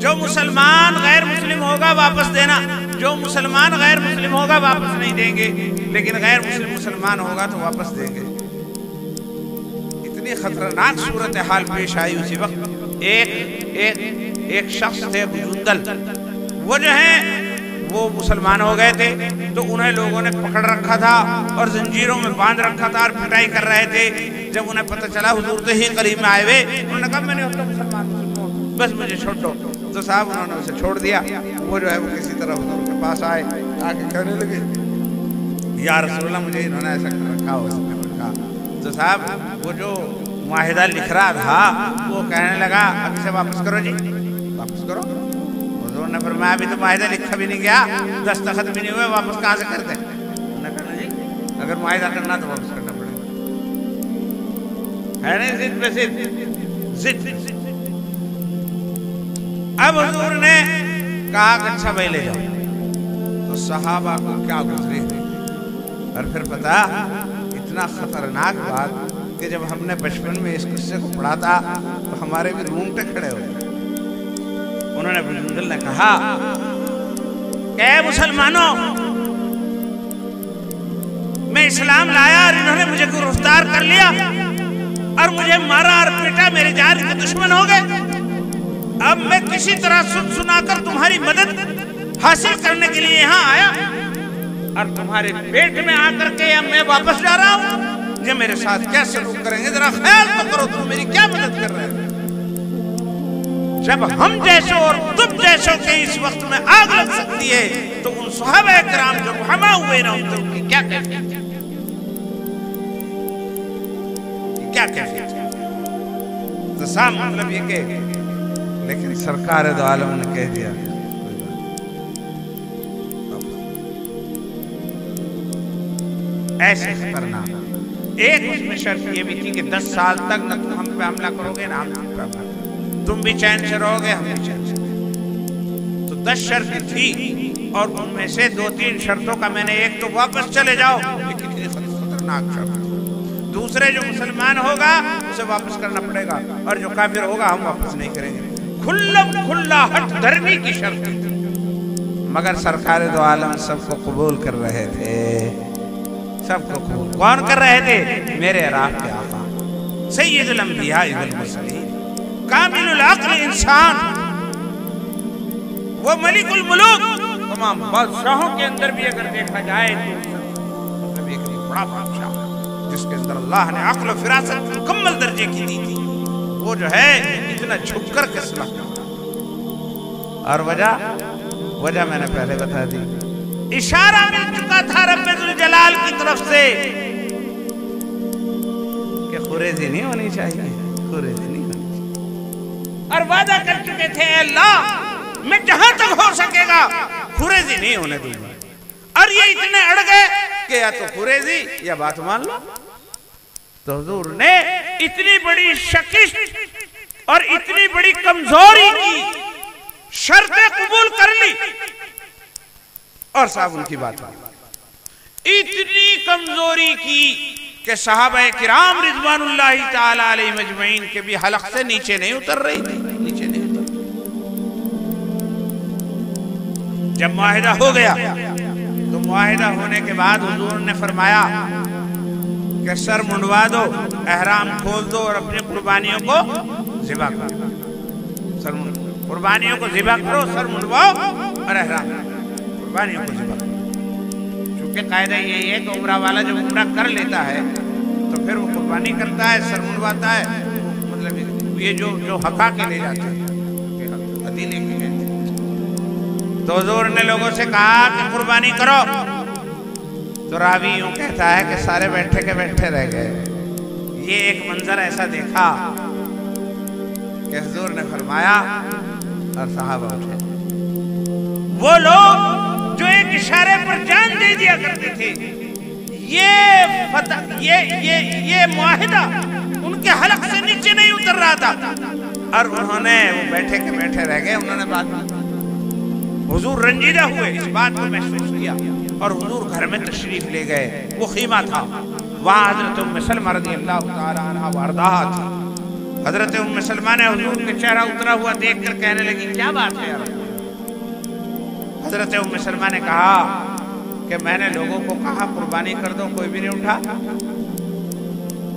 جو مسلمان غیر مسلم ہوگا واپس دینا، جو مسلمان غیر مسلم ہوگا واپس نہیں دیں گے، لیکن غیر مسلم مسلمان ہوگا تو واپس دیں گے۔ اتنی خطرناک صورتحال پیش آئی اسی وقت۔ ایک شخص تھے بجندل، وہ جو ہیں وہ مسلمان ہو گئے تھے، تو انہیں لوگوں نے پکڑ رکھا تھا اور زنجیروں میں باندھ رکھا تھا اور پٹائی کر رہے تھے۔ جب انہیں پتہ چلا حضور تو ہی قریب میں آئے ہوئے، انہوں نے کہا میں نے ہوتا مسلمان بس مجھے چھوڑ دو، تو صاحب انہوں نے اسے چھوڑ دیا۔ وہ جو ہے وہ کسی طرح حضور کے پاس آئے، آگے کہنے لگے یا رسول اللہ مجھے انہوں نے ایسا کر رکھا ہو، اس نے رکھا۔ تو صاحب وہ جو معاہدہ لکھ رہا تھا وہ کہنے لگا اب اسے واپس کرو جی، واپس کرو۔ حضور نے فرمایا ابھی تو معاہدہ لکھا بھی نہیں گیا، دستخط بھی نہیں ہوئے، واپس کہاں سے کر دیں؟ انہوں نے کہا جی اگر معاہدہ کرنا تو واپس کرنا پڑے گا، ہے نہیں ضد پہ ضد۔ اب حضور نے کہا کہ اچھا بھائی لے جاؤ، تو صحابہ کو کیا گزری ہوئی، اور پھر پتا اتنا خطرناک بات کہ جب ہم نے بچپن میں اس قصے کو پڑھا تھا تو ہمارے بھی رونگٹے کھڑے ہوئے۔ انہوں نے بجندل نے کہا کہ اے مسلمانوں، میں اسلام لایا اور انہوں نے مجھے گرفتار کر لیا اور مجھے مارا اور پیٹا، میرے جان کے دشمن ہو گئے۔ اب میں کسی طرح سن سنا کر تمہاری مدد حاصل کرنے کے لیے یہاں آیا، اور تمہارے پیٹ میں آ کر کے اب میں واپس جا رہا ہوں، یہ میرے ساتھ کیا سلوک کریں گے؟ ذرا خیال تو کرو، تم میری کیا مدد کر رہے ہیں؟ جب ہم جیسوں اور تم جیسوں کے اس وقت میں آگ لگ سکتی ہے تو ان صحابہ کرام جو ہما ہوئے نہ ہوتے ان کی کیا کیفیت ہے؟ کیا کیفیت ہے؟ تو صاحب مطلب یہ کہ لیکن سرکار دو عالم نے کہہ دیا ایسے خطرناک۔ ایک اس میں شرط یہ بھی تھی کہ 10 سال تک نہ تم ہم پہ حملہ کرو گے نہ ہم تم پہ حملہ کرو گے، تم بھی چین سے رہو گے ہم بھی چین سے۔ تو 10 شرط تھی اور ان میں سے 2-3 شرطوں کا میں نے ایک تو واپس چلے جاؤ، یہ کتنی خطرناک شرط۔ دوسرے جو مسلمان ہوگا اسے واپس کرنا پڑے گا، اور جو کافر ہوگا ہم واپس نہیں کریں گے۔ کھلا ہٹ دھرمی کی شرط تھی، مگر سرکار دو عالم سب کو قبول کر رہے تھے، سب کو قبول۔ کون کر رہے تھے؟ میرے راہ کے آقا سید الانبیاء والمرسلین، کامل العقل انسان، وہ ملک الملوک، تمام بادشاہوں کے اندر بھی اگر دیکھا جائے تو مطلب ایک بڑا بادشاہ جس کے اندر اللہ نے عقل و فراست مکمل درجے کی دی تھی، وہ جو ہے اتنا جھک کر کے سلام۔ اور وجہ میں نے پہلے بتا دی، اشارہ مل چکا تھا رب ذوالجلال کی طرف سے کہ خوریزی نہیں ہونی چاہیے، خوریزی نہیں ہونی چاہیے، اور وعدہ کر چکے تھے اے اللہ میں جہاں تک ہو سکے گا خوریزی نہیں ہونے دوں گا۔ اور یہ اتنے اڑ گئے کہ یا تو خوریزی یا بات مان لو۔ تو حضور نے اتنی بڑی شکست اور اتنی بڑی کمزوری کی شرطیں قبول کر لی، اور صاحب ان کی بات اتنی کمزوری کی کہ صحابہ کرام رضوان اللہ تعالی علیہ مجمعین کے بھی حلق سے نیچے نہیں اتر رہی تھی، نیچے نہیں اتر۔ جب معاہدہ ہو گیا تو معاہدہ ہونے کے بعد حضور نے فرمایا کہ سر منڈوا دو، احرام کھول دو اور اپنی قربانیوں کو ذبح کرو، قربانیوں کو ذبح کرو، سر منڈواؤ اور احرام قربانیوں کو ذبح کرو۔ چونکہ قاعدہ یہی ہے کہ عمرہ والا جب عمرہ کر لیتا ہے تو پھر وہ قربانی کرتا ہے، سر منڈواتا ہے، مطلب یہ جو ہکا کے لے جاتے ہیں ہدی لے کے گئے تھے، تو حضور نے لوگوں سے کہا کہ قربانی کرو، تو راوی یوں کہتا ہے کہ سارے بیٹھے کے بیٹھے رہ گئے۔ یہ ایک منظر ایسا دیکھا کہ حضور نے فرمایا اور صحابہ اٹھے۔ وہ لوگ جو ایک اشارے پر جان دے دیا کرتے تھے، یہ معاہدہ ان کے حلق سے نیچے نہیں اتر رہا تھا، اور انہوں نے وہ بیٹھے کے بیٹھے رہ گئے۔ انہوں نے بات حضور رنجیدہ ہوئے، اس بات کو محسوس کیا، اور حضور گھر میں تشریف لے گئے۔ وہ خیمہ تھا، وہاں حضرت ام سلمہ رضی اللہ تعالی عنہ وارضاہا تھی۔ حضرت ام سلمہ نے حضور کے چہرہ اترا ہوا دیکھ کر کہنے لگی کیا بات ہے یا رسول اللہ؟ حضرت ام سلمہ نے کہا کہ میں نے لوگوں کو کہا قربانی کر دو، کوئی بھی نہیں اٹھا۔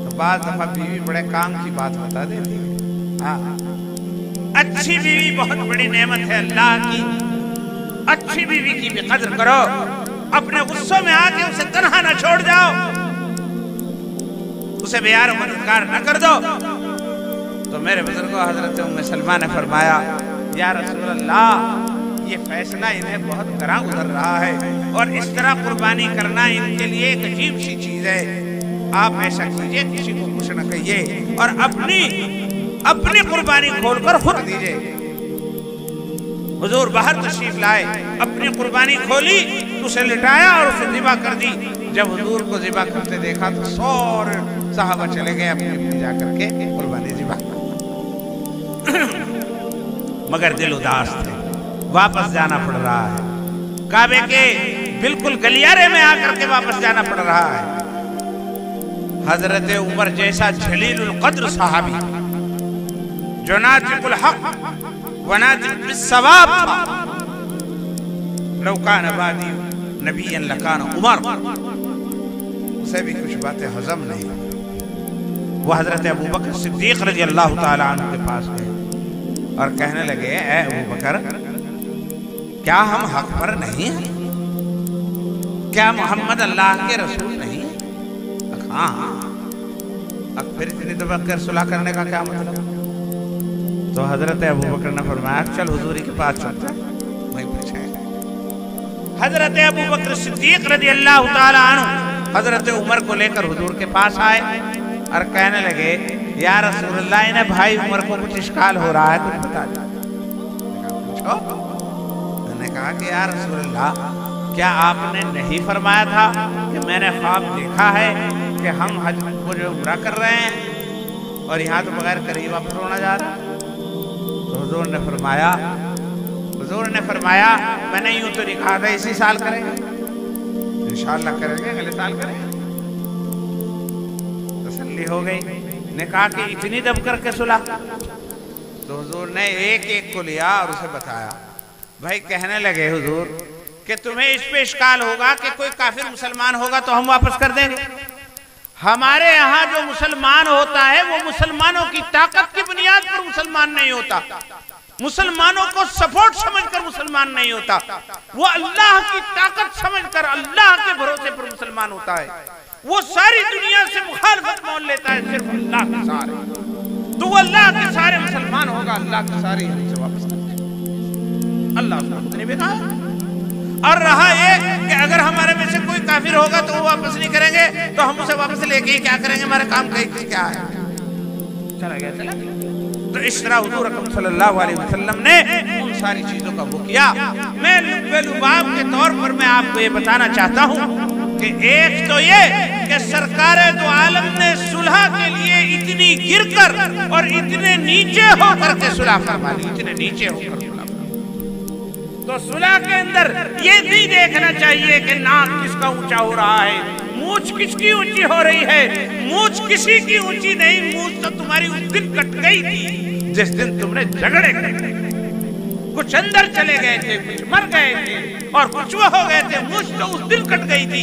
تو بعض دفعہ بیوی بڑے کام کی بات بتا دیتی ہے۔ اچھی بیوی بہت بڑی نعمت ہے اللہ کی، اچھی بیوی کی بھی قدر کرو، اپنے غصوں میں آ کے اسے تنہا نہ چھوڑ جاؤ، اسے بیار و مددگار نہ کر دو۔ تو میرے بزرگوں حضرت ام سلمہ نے فرمایا یا رسول اللہ، یہ فیصلہ انہیں بہت گراں گزر رہا ہے، اور اس طرح قربانی کرنا ان کے لیے ایک عجیب سی چیز ہے۔ آپ ایسا کیجئے، کسی کو کچھ نہ کہیے، اور اپنی قربانی کھول کر خود دیجئے۔ حضور باہر تشریف لائے، اپنی قربانی کھولی، اسے لٹایا اور اسے ذبح کر دی۔ جب حضور کو ذبح کرتے دیکھا تو سورے صحابہ چلے گئے اپنے جا کر کے قربانی ذبح، مگر دل اداس تھے، واپس جانا پڑ رہا ہے، کعبے کے بالکل گلیارے میں آ کر کے واپس جانا پڑ رہا ہے۔ حضرت عمر جیسا جلیل القدر صحابی جو ناطق الحق وناطق بالصواب تھا، لو کان بعدی نبیا لکان عمر، اسے بھی کچھ باتیں ہضم نہیں۔ وہ حضرت ابوبکر صدیق رضی اللہ تعالی عنہ کے پاس گئے اور کہنے لگے اے ابوبکر، کیا ہم حق پر نہیں ہیں؟ کیا محمد اللہ کے رسول نہیں؟ ہاں، اب پھر اتنی دبکر صلح کرنے کا کیا مطلب؟ تو حضرت ابوبکر نے فرمایا چل حضوری کے پاس چلتا ہے، وہیں پوچھے۔ حضرت ابوبکر صدیق رضی اللہ تعالی عنہ حضرت عمر کو لے کر حضور کے پاس آئے اور کہنے لگے یا رسول اللہ، انہیں بھائی عمر کو کچھ اشکال ہو رہا ہے، کچھ بتا دیں۔ پوچھو۔ انہوں نے کہا کہ یا رسول اللہ، کیا آپ نے نہیں فرمایا تھا کہ میں نے خواب دیکھا ہے کہ ہم حج کو جو عمرہ کر رہے ہیں اور یہاں تو بغیر قریب واپس ہونا جا رہا؟ تو حضور نے فرمایا میں نے یوں تو نہیں کہا تھا اسی سال کریں گے، انشاءاللہ کریں گے، اگلے سال کریں گے۔ تسلی ہو گئی، نے کہا کہ اتنی دب کر کے صلح؟ تو حضور نے ایک ایک کو لیا اور اسے بتایا۔ بھائی کہنے لگے حضور کہ تمہیں اس پہ اشکال ہوگا کہ کوئی کافر مسلمان ہوگا تو ہم واپس کر دیں گے۔ ہمارے یہاں جو مسلمان ہوتا ہے وہ مسلمانوں کی طاقت کی بنیاد پر مسلمان نہیں ہوتا، مسلمانوں کو سپورٹ سمجھ کر مسلمان نہیں ہوتا، وہ اللہ کی طاقت سمجھ کر اللہ کے بھروسے پر مسلمان ہوتا ہے۔ وہ ساری دنیا سے مخالفت مول لیتا ہے صرف اللہ کے سارے، تو وہ اللہ کے سارے مسلمان ہوگا، اللہ کے سارے ہم سے واپس کرتے ہیں۔ اللہ اس کو اتنی بھی کہا۔ اور رہا یہ کہ اگر ہمارے میں سے کوئی کافر ہوگا تو وہ واپس نہیں کریں گے، تو ہم اسے واپس لے کے کیا کریں گے؟ ہمارے کام کیا ہے؟ چلا گیا۔ تو اس طرح حضور اکرم صلی اللہ علیہ وسلم نے ان ساری چیزوں کا وہ کیا۔ میں لباب کے طور پر میں آپ کو یہ بتانا چاہتا ہوں کہ ایک تو یہ کہ سرکار دو عالم نے صلح کے لیے اتنی گر کر اور اتنے نیچے ہو کر کے صلح فرما لی، اتنے نیچے ہو کر صلح۔ تو صلح کے اندر یہ نہیں دیکھنا چاہیے کہ ناک کس کا اونچا ہو رہا ہے، مونچھ کس کی اونچی ہو رہی ہے، مونچھ کسی کی اونچی نہیں، مونچھ تو تمہاری اس دن کٹ گئی تھی جس دن تم نے جھگڑے کرے، کچھ اندر چلے گئے تھے، کچھ مر گئے تھے اور کچھ وہ ہو گئے تھے، مونچھ تو اس دن کٹ گئی تھی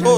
2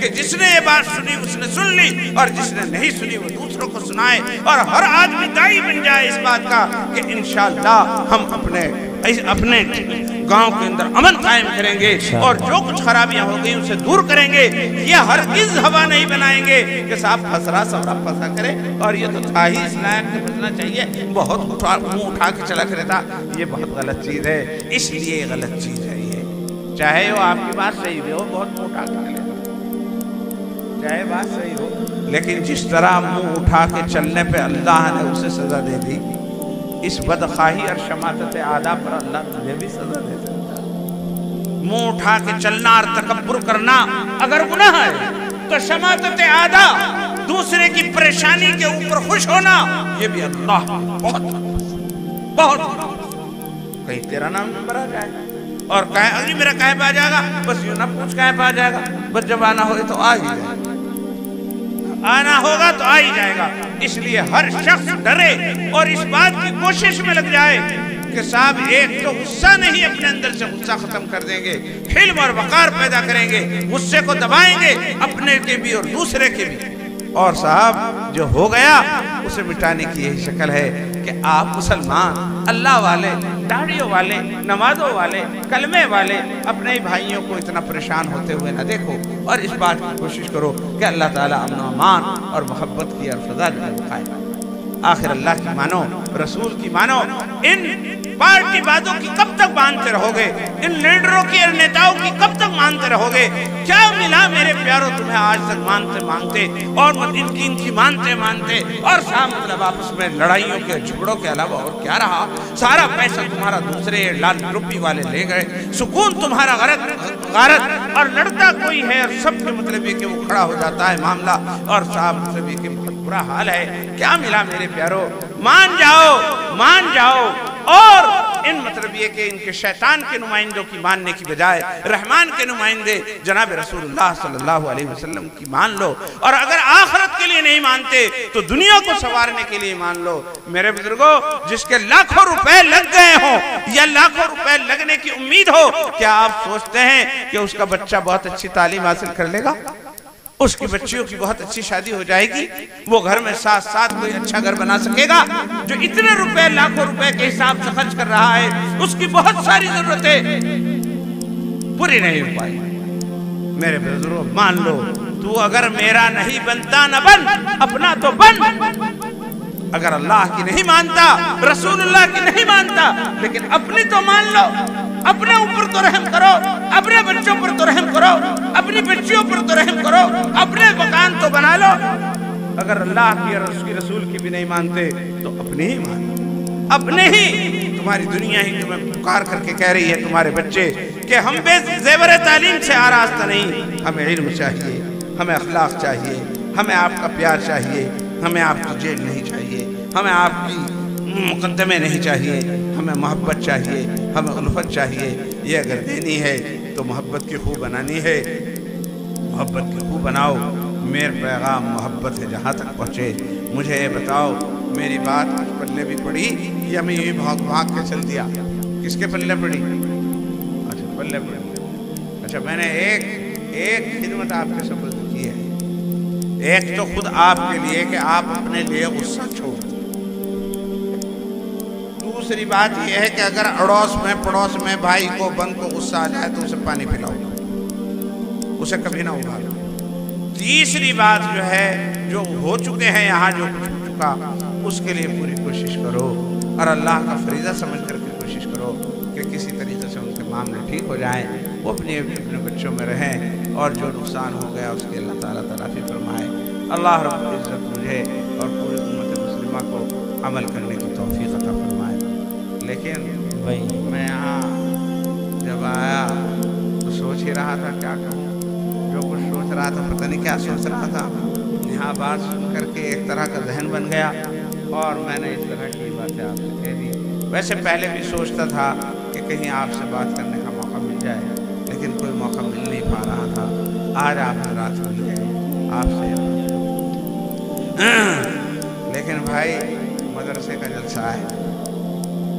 کہ جس نے یہ بات سنی اس نے سن لی، اور جس نے نہیں سنی وہ دوسروں کو سنائے، اور ہر آدمی داعی بن جائے اس بات کا کہ انشاءاللہ ہم اپنے گاؤں کے اندر امن قائم کریں گے، اور جو کچھ خرابیاں ہو گئی اسے دور کریں گے۔ یہ ہرگز ہوا نہیں بنائیں گے کہ صاحب پھسرا سورا پھنسا کرے، اور یہ تو تھا ہی اس لائق کہ بچنا چاہیے، بہت منہ اٹھا کے چلا کرے تھا، یہ بہت غلط چیز ہے، اس لیے غلط چیز ہے یہ۔ چاہے وہ آپ کی بات صحیح بھی ہو، بہت منہ اٹھا کے چلے گا، چاہے بات صحیح ہو، لیکن جس طرح منہ اٹھا کے چلنے پہ اللہ نے اسے سزا دے دی، اس بدخواہی اور شماتت اعداء پر اللہ تجھے بھی سزا دے سکتا ہے۔ منہ اٹھا کے چلنا اور تکبر کرنا اگر گناہ ہے تو شماتت اعداء، دوسرے کی پریشانی کے اوپر خوش ہونا، یہ بھی اللہ بہت بہت کہیں تیرا نام نمبر آ جائے اور کہیں اگلی میرا کہیں پہ آ جائے گا، بس یوں نہ پوچھ کہیں پہ آ جائے گا، بس جب آنا ہوئے تو آ ہی جائے گا، آنا ہوگا تو آ ہی جائے گا۔ اس لیے ہر شخص ڈرے اور اس بات کی کوشش میں لگ جائے کہ صاحب ایک تو غصہ نہیں، اپنے اندر سے غصہ ختم کر دیں گے، حلم اور وقار پیدا کریں گے، غصے کو دبائیں گے، اپنے کے بھی اور دوسرے کے بھی، اور صاحب جو ہو گیا اسے مٹانے کی یہی شکل ہے کہ آپ مسلمان، اللہ والے، داڑھیوں والے، نمازوں والے، کلمے والے اپنے بھائیوں کو اتنا پریشان ہوتے ہوئے نہ دیکھو، اور اس بات کی کوشش کرو کہ اللہ تعالیٰ امن و امان اور محبت کی اور فضا دکھائے۔ آخر اللہ کی مانو، رسول کی مانو، ان پارٹی بازوں کی کب تک مانتے رہو گے؟ ان لیڈروں کی اور نیتاؤں کی کب تک مانتے رہو گے؟ کیا ملا میرے پیاروں تمہیں آج تک مانتے اور ان کی مانتے اور صاحب مطلب آپس میں لڑائیوں کے جھگڑوں کے علاوہ اور کیا رہا؟ سارا پیسہ تمہارا دوسرے لال روپی والے لے گئے، سکون تمہارا غارت، اور لڑتا کوئی ہے اور سب کے مطلب یہ کہ وہ کھڑا ہو جاتا ہے معاملہ، اور صاحب مطلب یہ کہ بہت برا حال ہے۔ کیا ملا میرے پیاروں؟ مان جاؤ، اور ان مطلب یہ کہ ان کے شیطان کے نمائندوں کی ماننے کی بجائے رحمان کے نمائندے جناب رسول اللہ صلی اللہ علیہ وسلم کی مان لو، اور اگر آخرت کے لیے نہیں مانتے تو دنیا کو سنوارنے کے لیے مان لو۔ میرے بزرگوں، جس کے لاکھوں روپے لگ گئے ہوں یا لاکھوں روپے لگنے کی امید ہو، کیا آپ سوچتے ہیں کہ اس کا بچہ بہت اچھی تعلیم حاصل کر لے گا؟ اس کی بچیوں کی بہت اچھی شادی ہو جائے گی؟ وہ گھر میں ساتھ کوئی اچھا گھر بنا سکے گا؟ جو اتنے روپے لاکھوں روپے کے حساب سے خرچ کر رہا ہے، اس کی بہت ساری ضرورتیں پوری نہیں ہو پائی۔ میرے بزرگوں، مان لو، تو اگر میرا نہیں بنتا نہ بن، اپنا تو بن۔ اگر اللہ کی نہیں مانتا، رسول اللہ کی نہیں مانتا، لیکن اپنی تو مان لو، اپنے اوپر تو رحم کرو، اپنے بچوں پر تو رحم کرو، اپنی بچیوں پر تو رحم کرو، اپنے مکان تو بنا لو۔ اگر اللہ کی اور اس کی رسول کی بھی نہیں مانتے تو اپنے ہی مان، اپنے ہی۔ تمہاری دنیا ہی تمہیں پکار کر کے کہہ رہی ہے، تمہارے بچے، کہ ہم بے زیور تعلیم سے آراستہ نہیں، ہمیں علم چاہیے، ہمیں اخلاق چاہیے، ہمیں آپ کا پیار چاہیے، ہمیں آپ کی جیل نہیں چاہیے، ہمیں آپ کی مقدمے نہیں چاہیے، ہمیں محبت چاہیے، ہمیں الفت چاہیے۔ یہ اگر دینی ہے تو محبت کی خوب بنانی ہے، محبت کی خوب بناؤ۔ میرا پیغام محبت ہے، جہاں تک پہنچے مجھے یہ بتاؤ، میری بات کچھ پلے بھی پڑی یا میں یہ بھاگ کے چل دیا؟ کس کے پلے پڑی؟ اچھا پلے پڑی۔ اچھا، میں نے ایک خدمت آپ کے سپرد کی ہے، ایک تو خود آپ کے لیے کہ آپ اپنے لیے غصہ چھوڑ۔ دوسری بات یہ ہے کہ اگر اڑوس میں پڑوس میں بھائی کو بند کو غصہ آ جائے تو اسے پانی پلاؤ، اسے کبھی نہ ابالو۔ تیسری بات جو ہے، جو ہو چکے ہیں یہاں، جو کچھ ہو چکا، اس کے لیے پوری کوشش کرو، اور اللہ کا فریضہ سمجھ کر کے کوشش کرو کہ کسی طریقے سے ان کے معاملے ٹھیک ہو جائیں، وہ اپنے بچوں میں رہیں، اور جو نقصان ہو گیا اس کے اللہ تعالیٰ تلافی فرمائے۔ اللہ رب العزت مجھے اور پوری امت مسلمہ کو عمل کرنے کی توفیق عطا فرمائے۔ لیکن میں یہاں جب آیا تو سوچ ہی رہا تھا کیا کہوں، جو کچھ سوچ رہا تھا پتہ نہیں کیا سوچ رہا تھا، یہاں بات سن کر کے ایک طرح کا ذہن بن گیا، اور میں نے اس طرح کی باتیں آپ سے کہہ دی۔ ویسے پہلے بھی سوچتا تھا کہ کہیں آپ سے بات کرنے کا موقع مل جائے، لیکن کوئی موقع مل نہیں پا رہا تھا۔ آج آپ رات مل گئے آپ سے، لیکن بھائی مدرسے کا جلسہ ہے،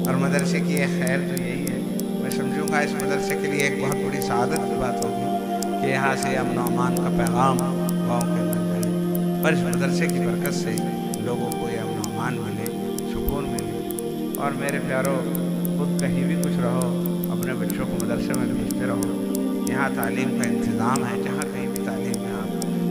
اور مدرسے کی ایک خیر تو یہی ہے، میں سمجھوں گا اس مدرسے کے لیے ایک بہت بڑی سعادت کی بات ہوگی کہ یہاں سے امن و امان کا پیغام گاؤں کے اندر جائے، اور اس مدرسے کی برکت سے لوگوں کو یہ امن و امان ملے، سکون ملے۔ اور میرے پیارو، خود کہیں بھی کچھ رہو، اپنے بچوں کو مدرسے میں بھیجتے رہو۔ یہاں تعلیم کا انتظام ہے، جہاں کہیں بھی تعلیم میں آپ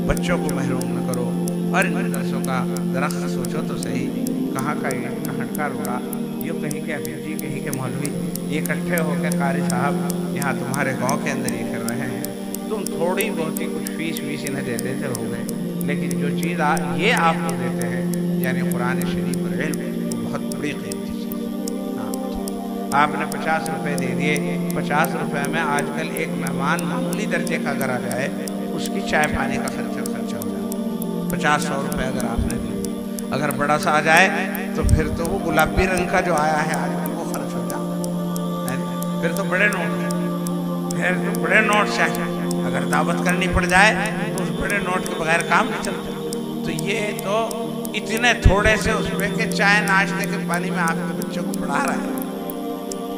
بچوں کو محروم نہ کرو۔ اور ان مدرسوں کا درخت سوچو تو صحیح، کہاں کا کہاں کا روڑا، یہ کہیں کے حفیظ جی، کہیں کے مولوی، یہ اکٹھے ہو کے قاری صاحب یہاں تمہارے گاؤں کے اندر یہ کر رہے ہیں۔ تم تھوڑی بہت ہی کچھ فیس انہیں دے دیتے ہو گئے، لیکن جو چیز یہ آپ کو دیتے ہیں یعنی قرآن شریف اور علم، بہت بڑی قیمتی چیز ہے۔ آپ نے 50 روپے دے دیے، 50 روپے میں آج کل ایک مہمان معمولی درجے کا اگر آ جائے، اس کی چائے پانی کا خرچہ ہو جائے۔ 50-100 روپے اگر آپ نے دی، اگر بڑا سا آ جائے تو پھر تو وہ گلابی رنگ کا جو آیا ہے آج کل وہ خرچ ہو جائے، پھر تو بڑے نوٹ چاہیے۔ اگر دعوت کرنی پڑ جائے تو اس بڑے نوٹ کے بغیر کام نہیں چلتا۔ تو یہ تو اتنے تھوڑے سے اس پہ کہ چائے ناشتے کے پانی میں آپ کے بچوں کو پڑھا رہے ہیں،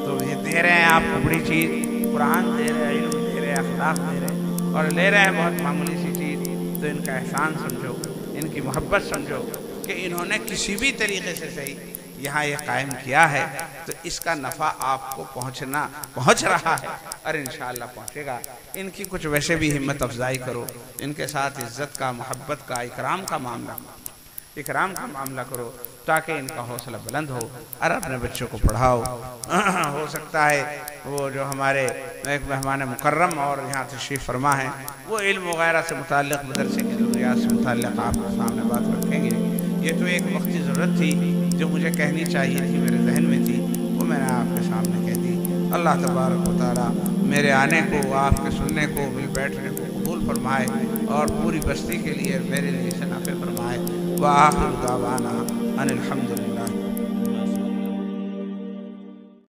تو یہ دے رہے ہیں آپ کو بڑی چیز، قرآن دے رہے ہیں، علم دے رہے ہیں، اخلاق دے رہے ہیں، اور لے رہے ہیں بہت معمولی سی چیز۔ تو ان کا احسان سمجھو، ان کی محبت سمجھو کہ انہوں نے کسی بھی طریقے سے صحیح یہاں یہ قائم کیا ہے، تو اس کا نفع آپ کو پہنچ رہا ہے اور انشاءاللہ پہنچے گا۔ ان کی کچھ ویسے بھی ہمت افزائی کرو، ان کے ساتھ عزت کا، محبت کا، اکرام کا معاملہ کرو، تاکہ ان کا حوصلہ بلند ہو اور اپنے بچوں کو پڑھاؤ۔ ہو سکتا ہے وہ جو ہمارے ایک مہمان مکرم اور یہاں تشریف فرما ہے، وہ علم وغیرہ سے متعلق، مدرسے کی ضروریات سے متعلق آپ کے سامنے بات رکھیں گے۔ یہ تو ایک وقتی ضرورت تھی جو مجھے کہنی چاہیے تھی، میرے ذہن میں تھی، وہ میں نے آپ کے سامنے کہہ دی۔ اللہ تبارک و تعالیٰ میرے آنے کو، آپ کے سننے کو، مل بیٹھنے کو قبول فرمائے اور پوری بستی کے لیے میرے لیے نافع فرمائے۔ وآخر دعوانا ان الحمدللہ۔